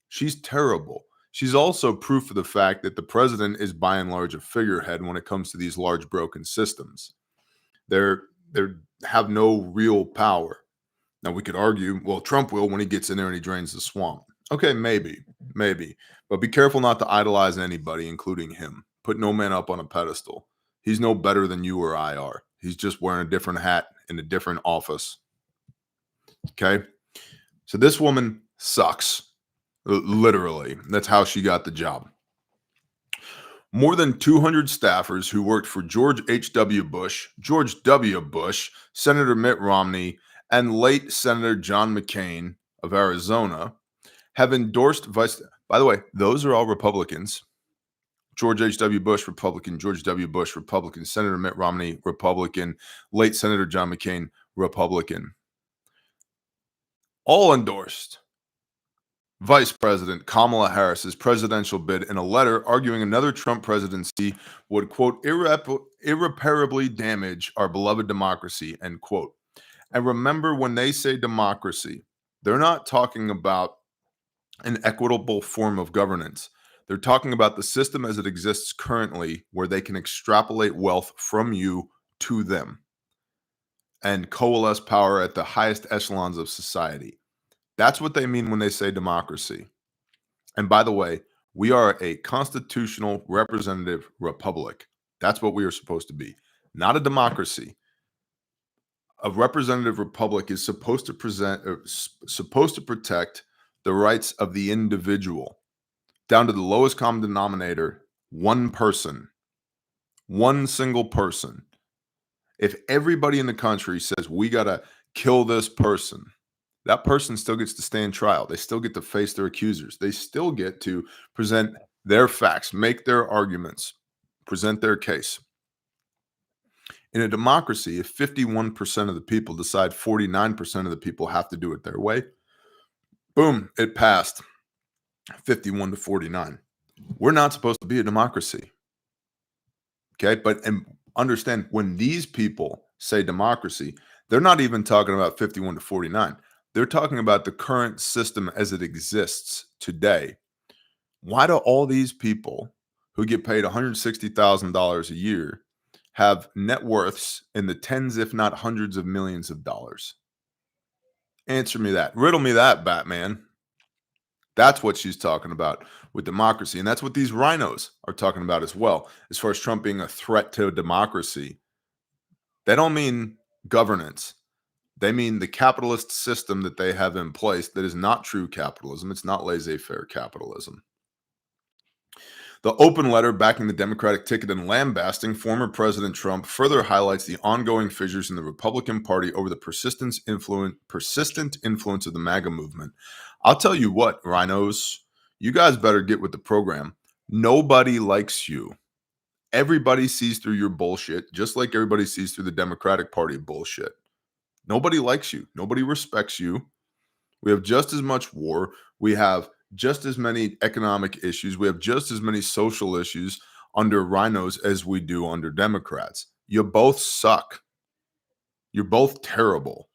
She's terrible. She's also proof of the fact that the president is by and large a figurehead when it comes to these large broken systems. They have no real power. Now, we could argue, well, Trump will when he gets in there and he drains the swamp. Okay, maybe. But be careful not to idolize anybody, including him. Put no man up on a pedestal. He's no better than you or I are. He's just wearing a different hat in a different office. Okay? So this woman sucks. Literally. That's how she got the job. More than 200 staffers who worked for George H.W. Bush, George W. Bush, Senator Mitt Romney, and late Senator John McCain of Arizona have endorsed vice. By the way, those are all Republicans. George H.W. Bush, Republican. George W. Bush, Republican. Senator Mitt Romney, Republican. Late Senator John McCain, Republican. All endorsed Vice President Kamala Harris's presidential bid in a letter arguing another Trump presidency would, quote, irreparably damage our beloved democracy, end quote. And remember, when they say democracy, they're not talking about an equitable form of governance. They're talking about the system as it exists currently, where they can extrapolate wealth from you to them and coalesce power at the highest echelons of society. That's what they mean when they say democracy. And by the way, we are a constitutional representative republic. That's what we are supposed to be, not a democracy. A representative republic is supposed to protect the rights of the individual down to the lowest common denominator, one person, one single person. If everybody in the country says we got to kill this person, that person still gets to stand trial. They still get to face their accusers. They still get to present their facts, make their arguments, present their case. In a democracy, if 51% of the people decide 49% of the people have to do it their way, boom, it passed 51 to 49. We're not supposed to be a democracy. Okay, but understand, when these people say democracy, they're not even talking about 51 to 49. They're talking about the current system as it exists today. Why do all these people who get paid $160,000 a year have net worths in the tens, if not hundreds of millions of dollars? Answer me that. Riddle me that, Batman. That's what she's talking about with democracy. And that's what these rhinos are talking about as well, as far as Trump being a threat to democracy. They don't mean governance. They mean the capitalist system that they have in place that is not true capitalism. It's not laissez-faire capitalism. The open letter backing the Democratic ticket and lambasting former President Trump further highlights the ongoing fissures in the Republican Party over the persistent influence of the MAGA movement. I'll tell you what, rhinos, you guys better get with the program. Nobody likes you. Everybody sees through your bullshit, just like everybody sees through the Democratic Party bullshit. Nobody likes you. Nobody respects you. We have just as much war. We have just as many economic issues. We have just as many social issues under rhinos as we do under Democrats. You both suck. You're both terrible.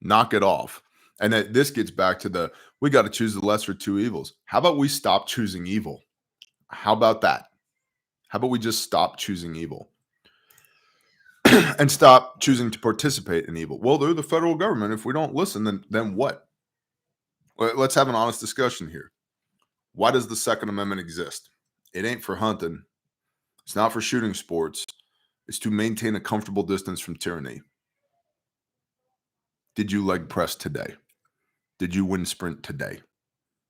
Knock it off. And this gets back to we got to choose the lesser of two evils. How about we stop choosing evil? How about that? How about we just stop choosing evil and stop choosing to participate in evil? Well, they're the federal government. If we don't listen, then what? Let's have an honest discussion here. Why does the Second Amendment exist? It ain't for hunting. It's not for shooting sports. It's to maintain a comfortable distance from tyranny. Did you leg press today? Did you wind sprint today?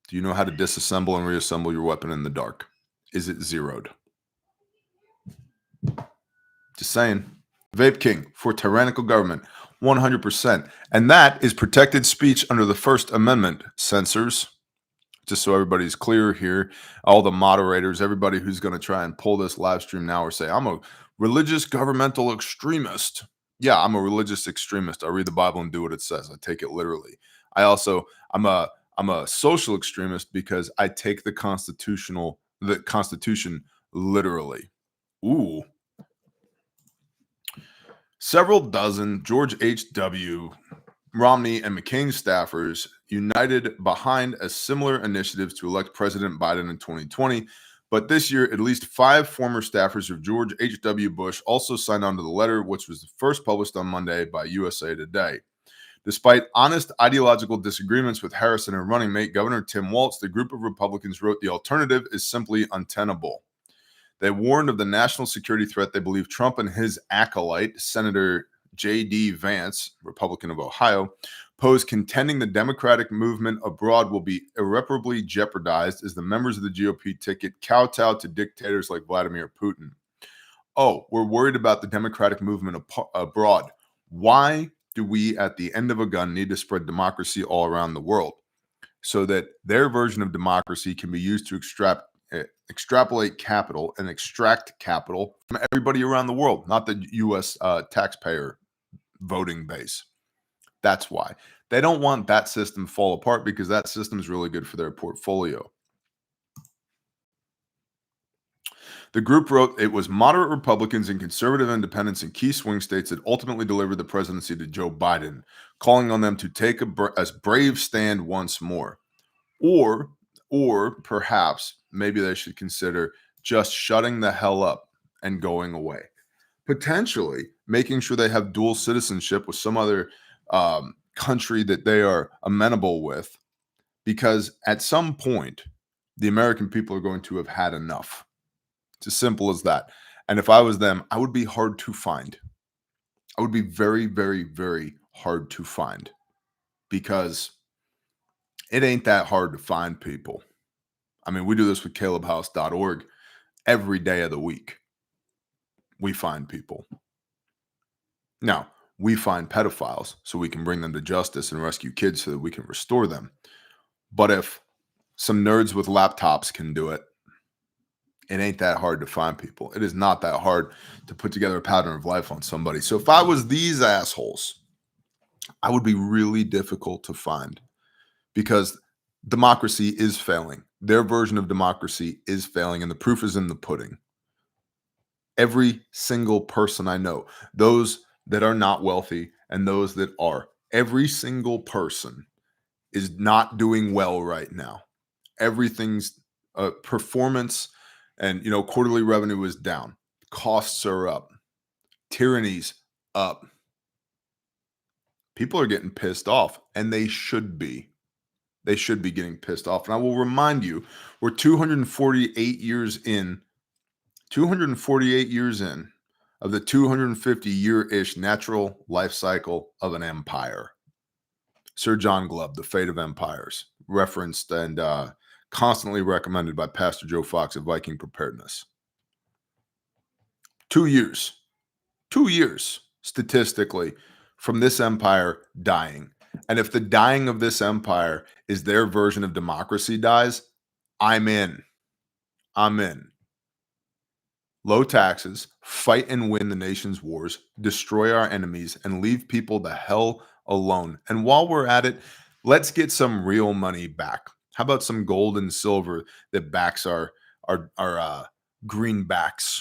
Do you know how to disassemble and reassemble your weapon in the dark? Is it zeroed? Just saying. Vape King for tyrannical government. 100%. And that is protected speech under the First Amendment, censors. Just so everybody's clear here, all the moderators, everybody who's going to try and pull this live stream now or say, I'm a religious governmental extremist. Yeah, I'm a religious extremist. I read the Bible and do what it says. I take it literally. I'm a social extremist because I take the Constitution literally. Ooh. Several dozen George H.W. Romney and McCain staffers united behind a similar initiative to elect President Biden in 2020. But this year, at least 5 former staffers of George H.W. Bush also signed on to the letter, which was first published on Monday by USA Today. Despite honest ideological disagreements with Harris and her running mate, Governor Tim Walz, the group of Republicans wrote the alternative is simply untenable. They warned of the national security threat they believe Trump and his acolyte, Senator J.D. Vance, Republican of Ohio, pose, contending the Democratic movement abroad will be irreparably jeopardized as the members of the GOP ticket kowtow to dictators like Vladimir Putin. Oh, we're worried about the Democratic movement abroad. Why do we, at the end of a gun, need to spread democracy all around the world? So that their version of democracy can be used to extrapolate capital and extract capital from everybody around the world, not the U.S. Taxpayer voting base. That's why. They don't want that system to fall apart because that system is really good for their portfolio. The group wrote it was moderate Republicans and conservative independents in key swing states that ultimately delivered the presidency to Joe Biden, calling on them to take a brave stand once more. Or perhaps maybe they should consider just shutting the hell up and going away. Potentially making sure they have dual citizenship with some other country that they are amenable with, because at some point, the American people are going to have had enough. It's as simple as that. And if I was them, I would be hard to find. I would be very, very, very hard to find, because it ain't that hard to find people. I mean, we do this with calebhouse.org every day of the week. We find people. Now, we find pedophiles so we can bring them to justice and rescue kids so that we can restore them. But if some nerds with laptops can do it, it ain't that hard to find people. It is not that hard to put together a pattern of life on somebody. So if I was these assholes, I would be really difficult to find, because democracy is failing. Their version of democracy is failing, and the proof is in the pudding. Every single person I know, those that are not wealthy and those that are, every single person is not doing well right now. Everything's performance and, quarterly revenue is down. Costs are up. Tyranny's up. People are getting pissed off, and they should be. They should be getting pissed off. And I will remind you, we're 248 years in of the 250-year-ish natural life cycle of an empire. Sir John Glubb, The Fate of Empires, referenced and constantly recommended by Pastor Joe Fox of Viking Preparedness. 2 years. 2 years, statistically, from this empire dying. And if the dying of this empire is their version of democracy dies, I'm in. I'm in. Low taxes, fight and win the nation's wars, destroy our enemies, and leave people the hell alone. And while we're at it, let's get some real money back. How about some gold and silver that backs our greenbacks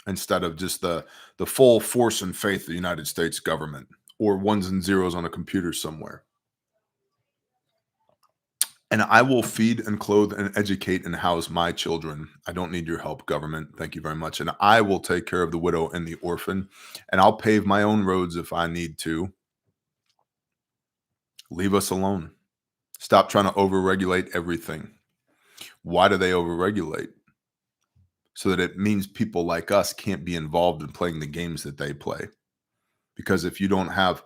instead of just the full force and faith of the United States government or ones and zeros on a computer somewhere. And I will feed and clothe and educate and house my children. I don't need your help, government. Thank you very much. And I will take care of the widow and the orphan. And I'll pave my own roads if I need to. Leave us alone. Stop trying to overregulate everything. Why do they overregulate? So that it means people like us can't be involved in playing the games that they play. Because if you don't have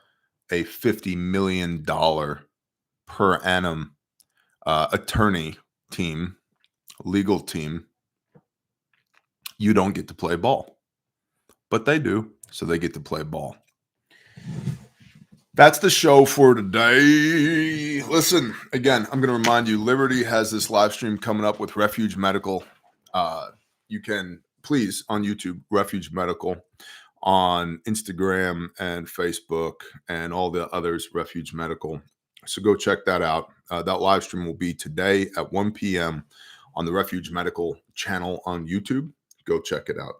a $50 million per annum attorney team, legal team, you don't get to play ball. But they do, so they get to play ball. That's the show for today. Listen, again, I'm going to remind you, Liberty has this live stream coming up with Refuge Medical. You can, please, on YouTube, Refuge Medical, on Instagram and Facebook and all the others, Refuge Medical. So go check that out. That live stream will be today at 1 p.m. on the Refuge Medical channel on YouTube. Go check it out.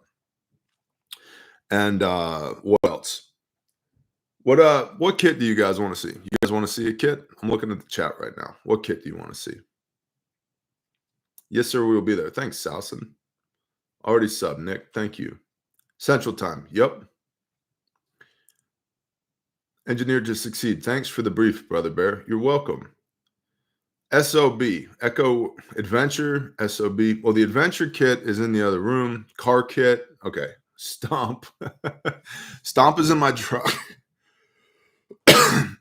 And what else? What kit do you guys want to see? You guys want to see a kit? I'm looking at the chat right now. What kit do you want to see? Yes, sir, we will be there. Thanks, Salson. Already sub, Nick. Thank you. Central Time. Yep. Engineer to succeed. Thanks for the brief, Brother Bear. You're welcome. SOB, Echo Adventure, SOB. Well, the Adventure kit is in the other room. Car kit. Okay. Stomp. Stomp is in my truck.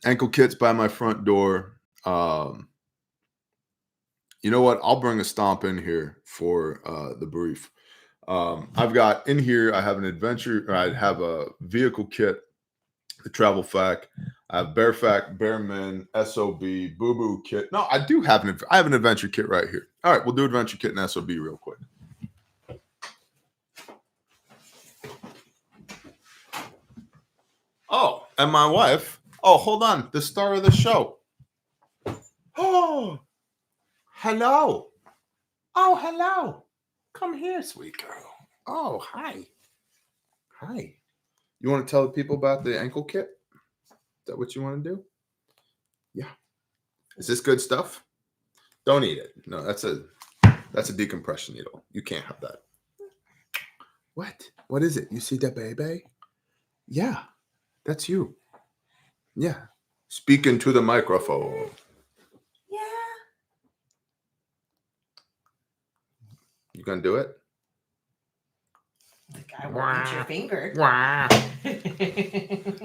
Ankle kit's by my front door. You know what? I'll bring a Stomp in here for the brief. I've got in here, I have an adventure, or I have a vehicle kit, the travel fac. I have bear fac, bearman, SOB, boo-boo kit. No, I do have I have an adventure kit right here. All right, we'll do adventure kit and SOB real quick. Oh, and my wife. Oh, hold on. The star of the show. Oh, hello. Oh, hello. Come here, sweet girl. Oh, hi. Hi. You want to tell the people about the ankle kit? Is that what you want to do? Yeah. Is this good stuff? Don't eat it. No, that's a decompression needle. You can't have that. What? What is it? You see that baby? Yeah. That's you. Yeah. Speaking to the microphone. Yeah. You gonna do it? Like I won't eat your finger.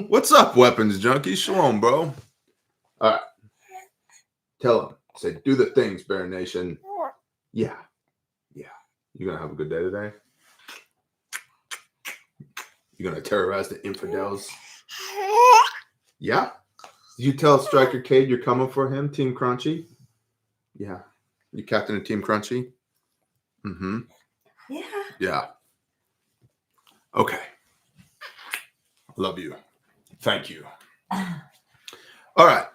What's up, weapons junkie? Shalom, bro. All right. Tell him. Say, do the things, Bear Nation. Yeah. Yeah. You gonna have a good day today? You gonna terrorize the infidels? Yeah. Did you tell Striker Cade you're coming for him, Team Crunchy? Yeah. You captain of Team Crunchy? Mm-hmm. Yeah. Yeah. Okay. Love you. Thank you. All right.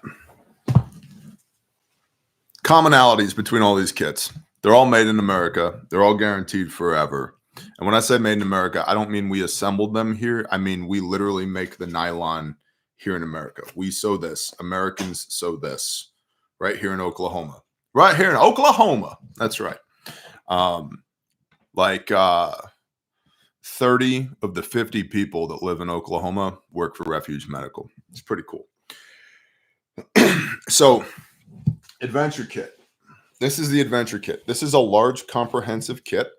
Commonalities between all these kits. They're all made in America. They're all guaranteed forever. And when I say made in America, I don't mean we assembled them here. I mean we literally make the nylon here in America. We sew this. Americans sew this right here in Oklahoma. Right here in Oklahoma. That's right. 30 of the 50 people that live in Oklahoma work for Refuge Medical. It's pretty cool. So, adventure kit. This is the adventure kit. This is a large comprehensive kit.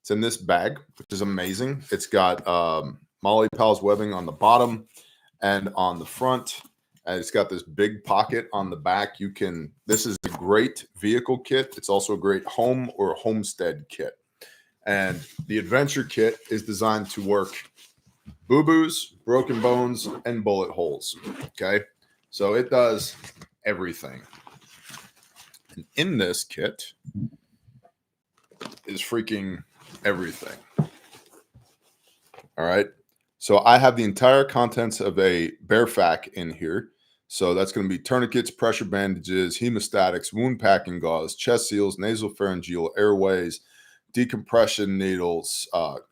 It's in this bag, which is amazing. It's got Molly Pals webbing on the bottom and on the front. And it's got this big pocket on the back. This is a great vehicle kit. It's also a great home or homestead kit. And the adventure kit is designed to work boo-boos, broken bones, and bullet holes. Okay. So it does everything. And in this kit is freaking everything. All right. So I have the entire contents of a Bearfac in here. So that's going to be tourniquets, pressure bandages, hemostatics, wound packing gauze, chest seals, nasopharyngeal airways, decompression needles,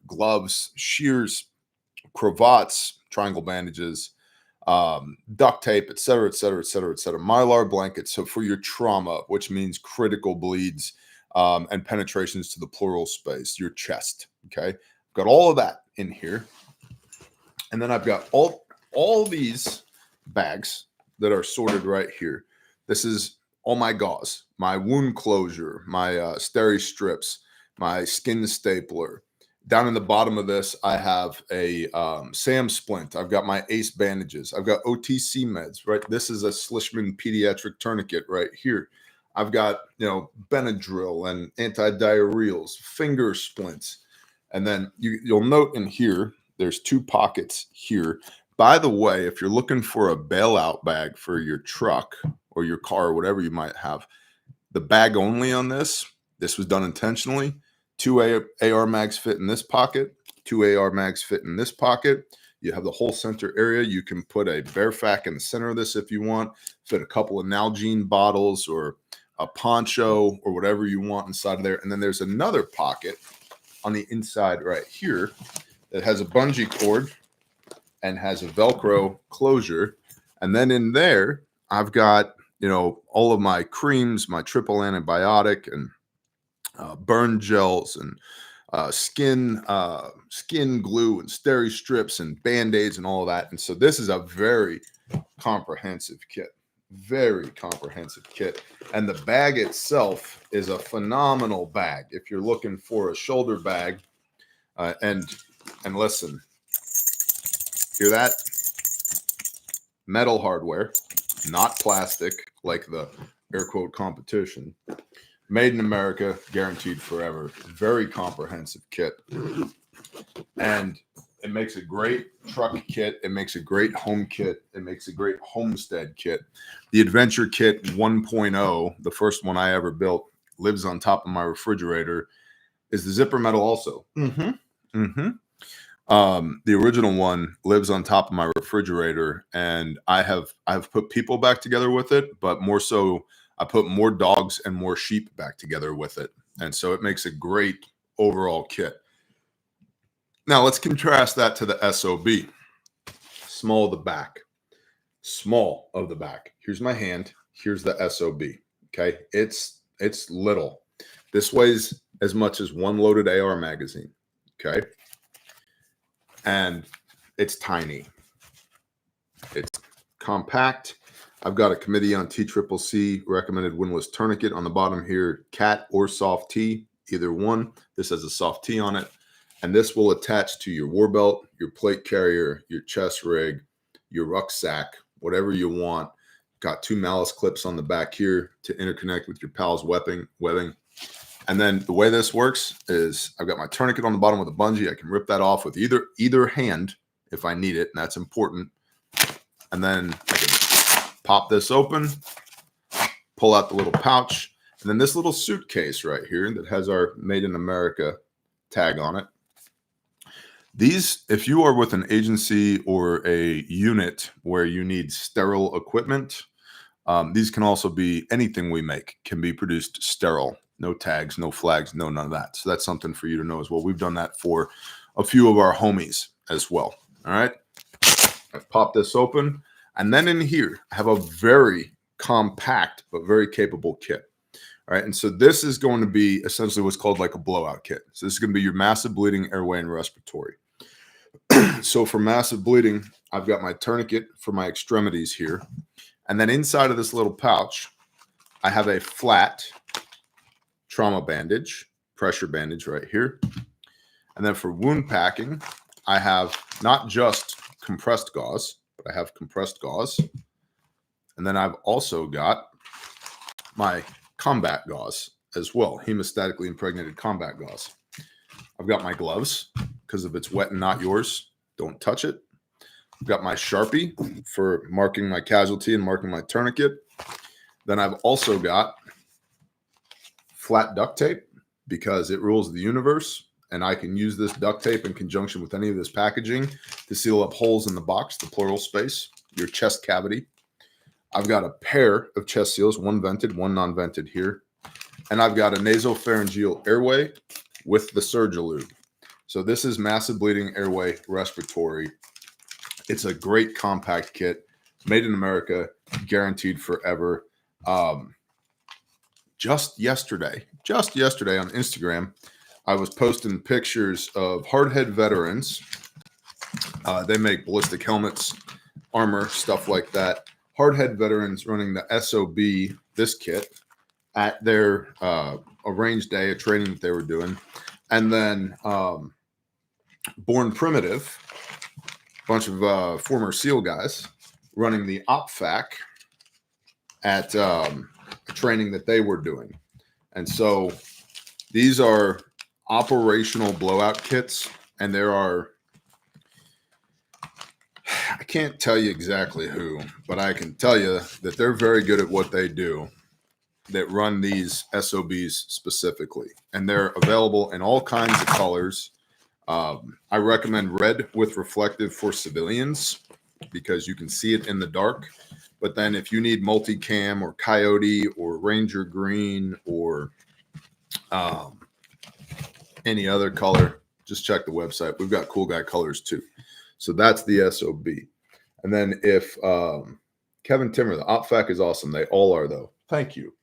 gloves, shears, cravats, triangle bandages, duct tape, et cetera, et cetera, et cetera, et cetera. Mylar blankets. So for your trauma, which means critical bleeds and penetrations to the pleural space, your chest. Okay. I've got all of that in here. And then I've got all these bags that are sorted right here. This is all my gauze, my wound closure, my steri strips, my skin stapler. Down in the bottom of this, I have a SAM splint. I've got my ACE bandages. I've got OTC meds, right? This is a Schlissman pediatric tourniquet right here. I've got, Benadryl and antidiarrheals, finger splints. And then you'll note in here, there's 2 pockets here. By the way, if you're looking for a bailout bag for your truck or your car or whatever you might have, the bag only on this was done intentionally. 2 AR mags fit in this pocket, 2 AR mags fit in this pocket. You have the whole center area. You can put a Bearfac in the center of this if you want, fit a couple of Nalgene bottles or a poncho or whatever you want inside of there. And then there's another pocket on the inside right here that has a bungee cord and has a Velcro closure. And then in there, I've got, all of my creams, my triple antibiotic and burn gels and skin glue and steri strips and Band-Aids and all of that. And so this is a very comprehensive kit. Very comprehensive kit. And the bag itself is a phenomenal bag. If you're looking for a shoulder bag, and listen, hear that? Metal hardware, not plastic like the air quote competition. Made in America, guaranteed forever. Very comprehensive kit. And it makes a great truck kit. It makes a great home kit. It makes a great homestead kit. The Adventure Kit 1.0, the first one I ever built, lives on top of my refrigerator. Is the zipper metal also? The original one lives on top of my refrigerator, and I've put people back together with it, but more so, I put more dogs and more sheep back together with it. And so it makes a great overall kit. Now let's contrast that to the SOB. Small of the back. Small of the back. Here's my hand. Here's the SOB. Okay. It's little. This weighs as much as one loaded AR magazine. Okay. And it's tiny. It's compact. I've got a Committee on TCCC recommended windlass tourniquet on the bottom here, cat or soft T, either one. This has a soft T on it. And this will attach to your war belt, your plate carrier, your chest rig, your rucksack, whatever you want. Got 2 malice clips on the back here to interconnect with your pal's webbing. And then the way this works is I've got my tourniquet on the bottom with a bungee. I can rip that off with either hand if I need it, and that's important. And then I can pop this open, pull out the little pouch, and then this little suitcase right here that has our Made in America tag on it. These, if you are with an agency or a unit where you need sterile equipment, these can also be anything we make can be produced sterile. No tags, no flags, no none of that. So that's something for you to know as well. We've done that for a few of our homies as well. All right. I've popped this open. And then in here, I have a very compact but very capable kit. All right. And so this is going to be essentially what's called like a blowout kit. So this is going to be your massive bleeding, airway, and respiratory. So for massive bleeding, I've got my tourniquet for my extremities here. And then inside of this little pouch, I have a flat trauma bandage, pressure bandage right here. And then for wound packing, I have not just compressed gauze, but I have compressed gauze. And then I've also got my combat gauze as well, hemostatically impregnated combat gauze. I've got my gloves because if it's wet and not yours, don't touch it. I've got my Sharpie for marking my casualty and marking my tourniquet. Then I've also got flat duct tape because it rules the universe. And I can use this duct tape in conjunction with any of this packaging to seal up holes in the box, the pleural space, your chest cavity. I've got a pair of chest seals, one vented, one non-vented here. And I've got a nasopharyngeal airway with the Surgilube. So this is massive bleeding airway respiratory. It's a great compact kit, made in America, guaranteed forever. Just yesterday on Instagram, I was posting pictures of hardhead veterans. They make ballistic helmets, armor, stuff like that. Hardhead veterans running the SOB, this kit, at their arranged day of training that they were doing. And then Born Primitive, a bunch of former SEAL guys running the OPFAC at a training that they were doing. And so these are operational blowout kits, and there are, I can't tell you exactly who, but I can tell you that they're very good at what they do that run these SOBs specifically. And they're available in all kinds of colors. I recommend red with reflective for civilians because you can see it in the dark. But then if you need multicam or coyote or ranger green or any other color, just check the website. We've got cool guy colors too. So that's the SOB. And then if Kevin Timmer, the OPFAC is awesome. They all are though. Thank you.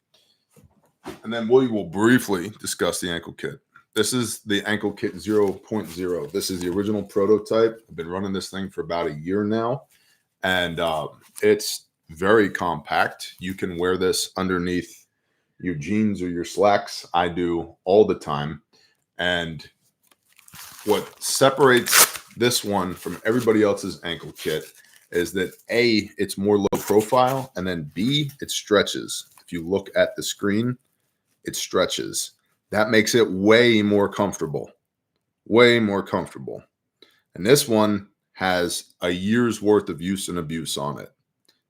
And then we will briefly discuss the ankle kit. This is the ankle kit 0.0. This is the original prototype. I've been running this thing for about a year now. And it's very compact. You can wear this underneath your jeans or your slacks. I do all the time. And what separates this one from everybody else's ankle kit is that A, it's more low profile, and then B, it stretches. If you look at the screen, it stretches. That makes it way more comfortable. Way more comfortable. And this one has a year's worth of use and abuse on it.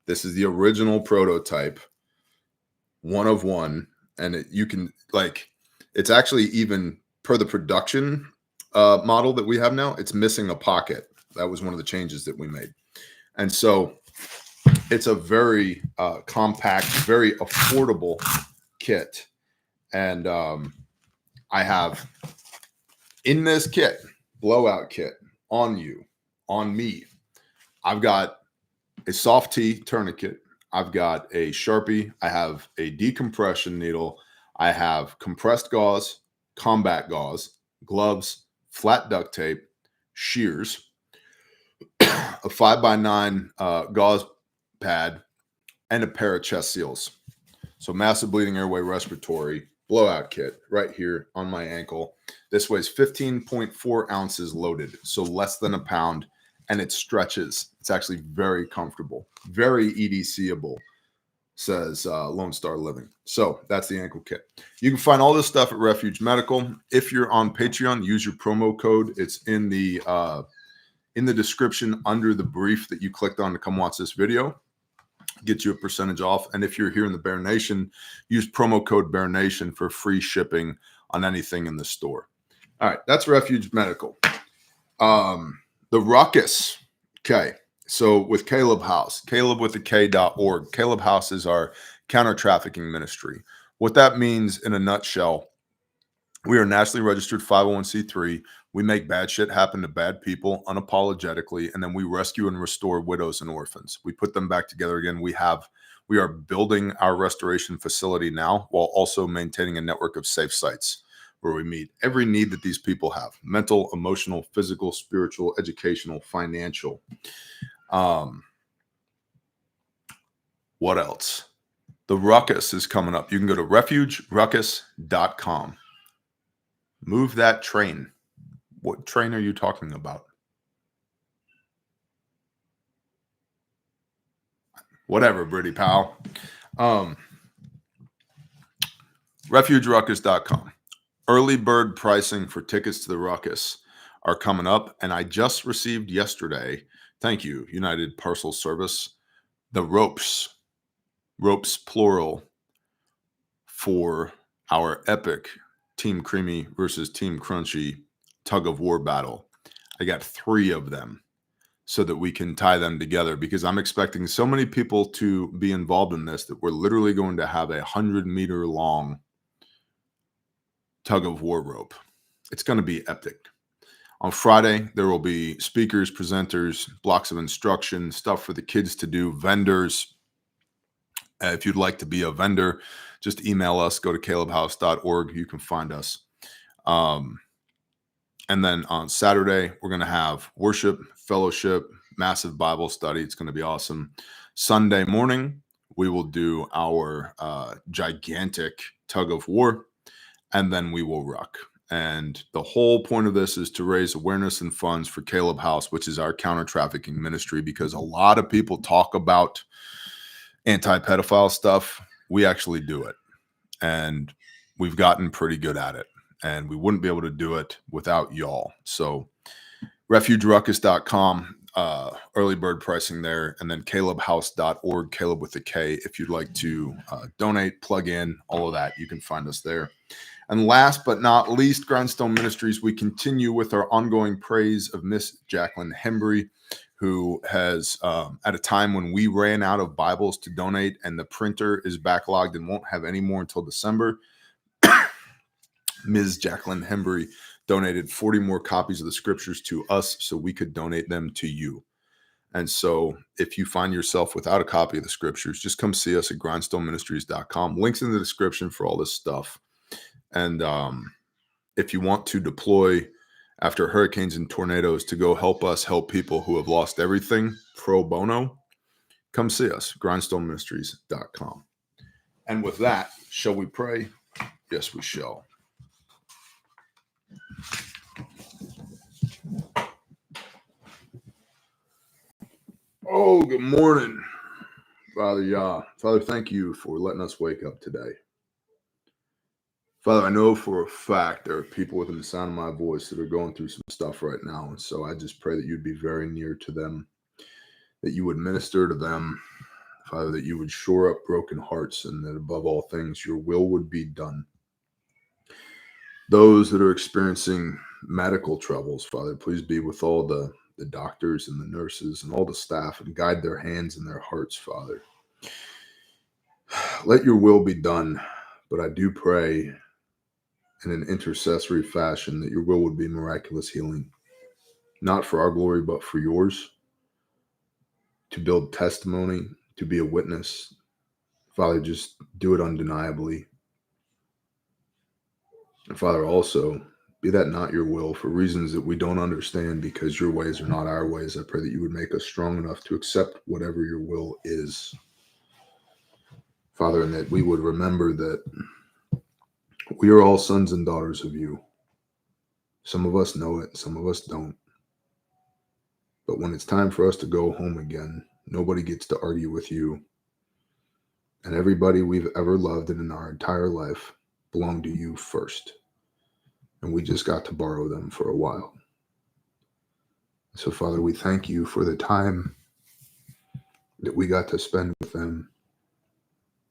This is the original prototype, one of one. And you can, like, it's actually even per the production model that we have now, it's missing a pocket. That was one of the changes that we made. And so it's a very compact, very affordable kit. And I have in this kit, blowout kit, on me, I've got a soft T tourniquet. I've got a Sharpie. I have a decompression needle. I have compressed gauze, combat gauze, gloves, flat duct tape, shears, a 5x9 gauze pad, and a pair of chest seals. So massive bleeding airway respiratory blowout kit right here on my ankle. This weighs 15.4 ounces loaded, so less than a pound, and it stretches. It's actually very comfortable, very EDC-able, says Lone Star Living. So that's the ankle kit. You can find all this stuff at Refuge Medical. If you're on Patreon, use your promo code. It's in the description under the brief that you clicked on to come watch this video. Get you a percentage off. And if you're here in the Bear Nation, use promo code Bear Nation for free shipping on anything in the store. All right, that's Refuge Medical. The Ruckus. Okay, so with Caleb House, Caleb with the K.org. Caleb House is our counter-trafficking ministry. What that means in a nutshell, we are nationally registered 501c3. We make bad shit happen to bad people unapologetically, and then we rescue and restore widows and orphans. We put them back together again. We are building our restoration facility now while also maintaining a network of safe sites where we meet every need that these people have: mental, emotional, physical, spiritual, educational, financial. What else? The Ruckus is coming up. You can go to refugeruckus.com. Move that train. What train are you talking about? Whatever, Britty pal. RefugeRuckus.com. Early bird pricing for tickets to the Ruckus are coming up, and I just received yesterday, thank you, United Parcel Service, the ropes plural, for our epic Team Creamy versus Team Crunchy tug of war battle. I got 3 of them so that we can tie them together, because I'm expecting so many people to be involved in this that we're literally going to have a 100-meter long tug of war rope. It's going to be epic. On Friday, there will be speakers, presenters, blocks of instruction, stuff for the kids to do, vendors. If you'd like to be a vendor, just email us, go to calebhouse.org. You can find us. And then on Saturday, we're going to have worship, fellowship, massive Bible study. It's going to be awesome. Sunday morning, we will do our gigantic tug of war, and then we will ruck. And the whole point of this is to raise awareness and funds for Caleb House, which is our counter-trafficking ministry, because a lot of people talk about anti-pedophile stuff. We actually do it, and we've gotten pretty good at it, and we wouldn't be able to do it without y'all. So refugeruckus.com, early bird pricing there, and then calebhouse.org, Caleb with a K, if you'd like to donate, plug in, all of that, you can find us there. And last but not least, Grindstone Ministries, we continue with our ongoing praise of Miss Jacqueline Hembry, who has, at a time when we ran out of Bibles to donate and the printer is backlogged and won't have any more until December, Ms. Jacqueline Hembry donated 40 more copies of the scriptures to us so we could donate them to you. And so if you find yourself without a copy of the scriptures, just come see us at grindstoneministries.com. Links in the description for all this stuff. And if you want to deploy after hurricanes and tornadoes to go help us help people who have lost everything pro bono, come see us, grindstoneministries.com. And with that, shall we pray? Yes, we shall. Oh, good morning, Father Yah. Father, thank you for letting us wake up today. Father, I know for a fact there are people within the sound of my voice that are going through some stuff right now. And so I just pray that you'd be very near to them, that you would minister to them, Father, that you would shore up broken hearts, and that above all things, your will would be done. Those that are experiencing medical troubles, Father, please be with all the doctors and the nurses and all the staff, and guide their hands and their hearts, Father. Let your will be done, but I do pray in an intercessory fashion that your will would be miraculous healing, not for our glory, but for yours, to build testimony, to be a witness. Father, just do it undeniably. And Father, also, be that not your will for reasons that we don't understand, because your ways are not our ways. I pray that you would make us strong enough to accept whatever your will is, Father, and that we would remember that we are all sons and daughters of you. Some of us know it, some of us don't. But when it's time for us to go home again, nobody gets to argue with you. And everybody we've ever loved in our entire life belonged to you first. And we just got to borrow them for a while. So, Father, we thank you for the time that we got to spend with them,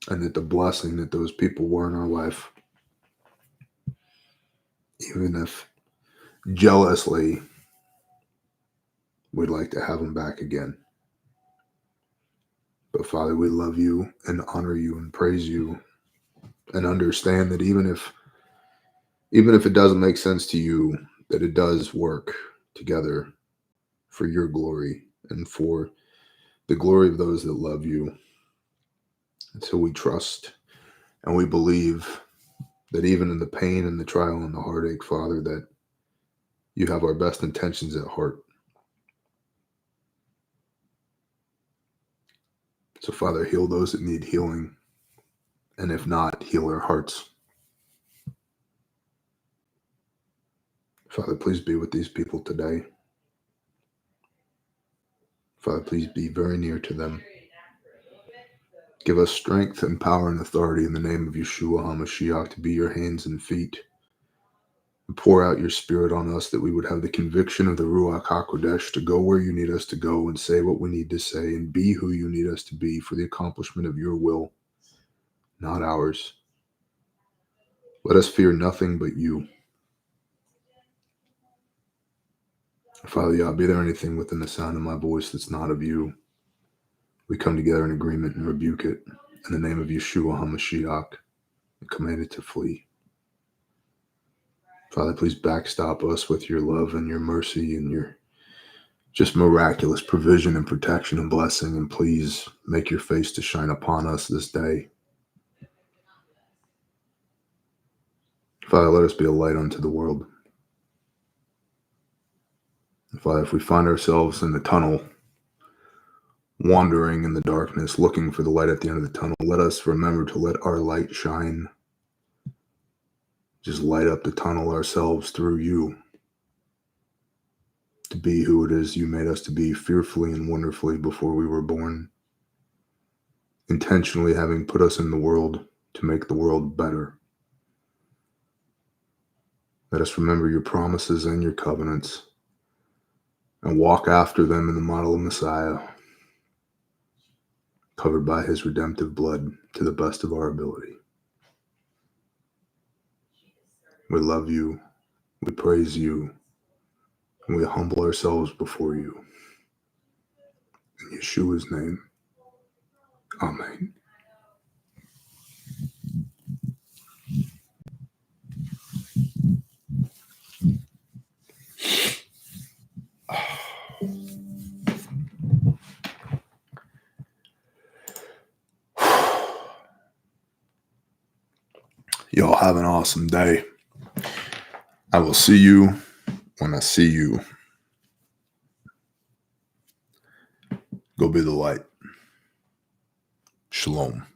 and that the blessing that those people were in our life, even if jealously we'd like to have them back again. But Father, we love you and honor you and praise you, and understand that even if it doesn't make sense to you, that it does work together for your glory and for the glory of those that love you. And so we trust and we believe that even in the pain and the trial and the heartache, Father, that you have our best intentions at heart. So, Father, heal those that need healing, and if not, heal our hearts. Father, please be with these people today. Father, please be very near to them. Give us strength and power and authority in the name of Yeshua HaMashiach to be your hands and feet. And pour out your spirit on us that we would have the conviction of the Ruach HaKodesh to go where you need us to go and say what we need to say and be who you need us to be for the accomplishment of your will, not ours. Let us fear nothing but you. Father Yah, be there anything within the sound of my voice that's not of you, we come together in agreement and rebuke it in the name of Yeshua HaMashiach and command it to flee. Father, please backstop us with your love and your mercy and your just miraculous provision and protection and blessing, and please make your face to shine upon us this day. Father, let us be a light unto the world. Father, if we find ourselves in the tunnel, wandering in the darkness, looking for the light at the end of the tunnel, let us remember to let our light shine. Just light up the tunnel ourselves through you, to be who it is you made us to be fearfully and wonderfully before we were born, intentionally having put us in the world to make the world better. Let us remember your promises and your covenants and walk after them in the model of Messiah, covered by his redemptive blood to the best of our ability. We love you, we praise you, and we humble ourselves before you. In Yeshua's name, amen. Y'all have an awesome day. I will see you when I see you. Go be the light. Shalom.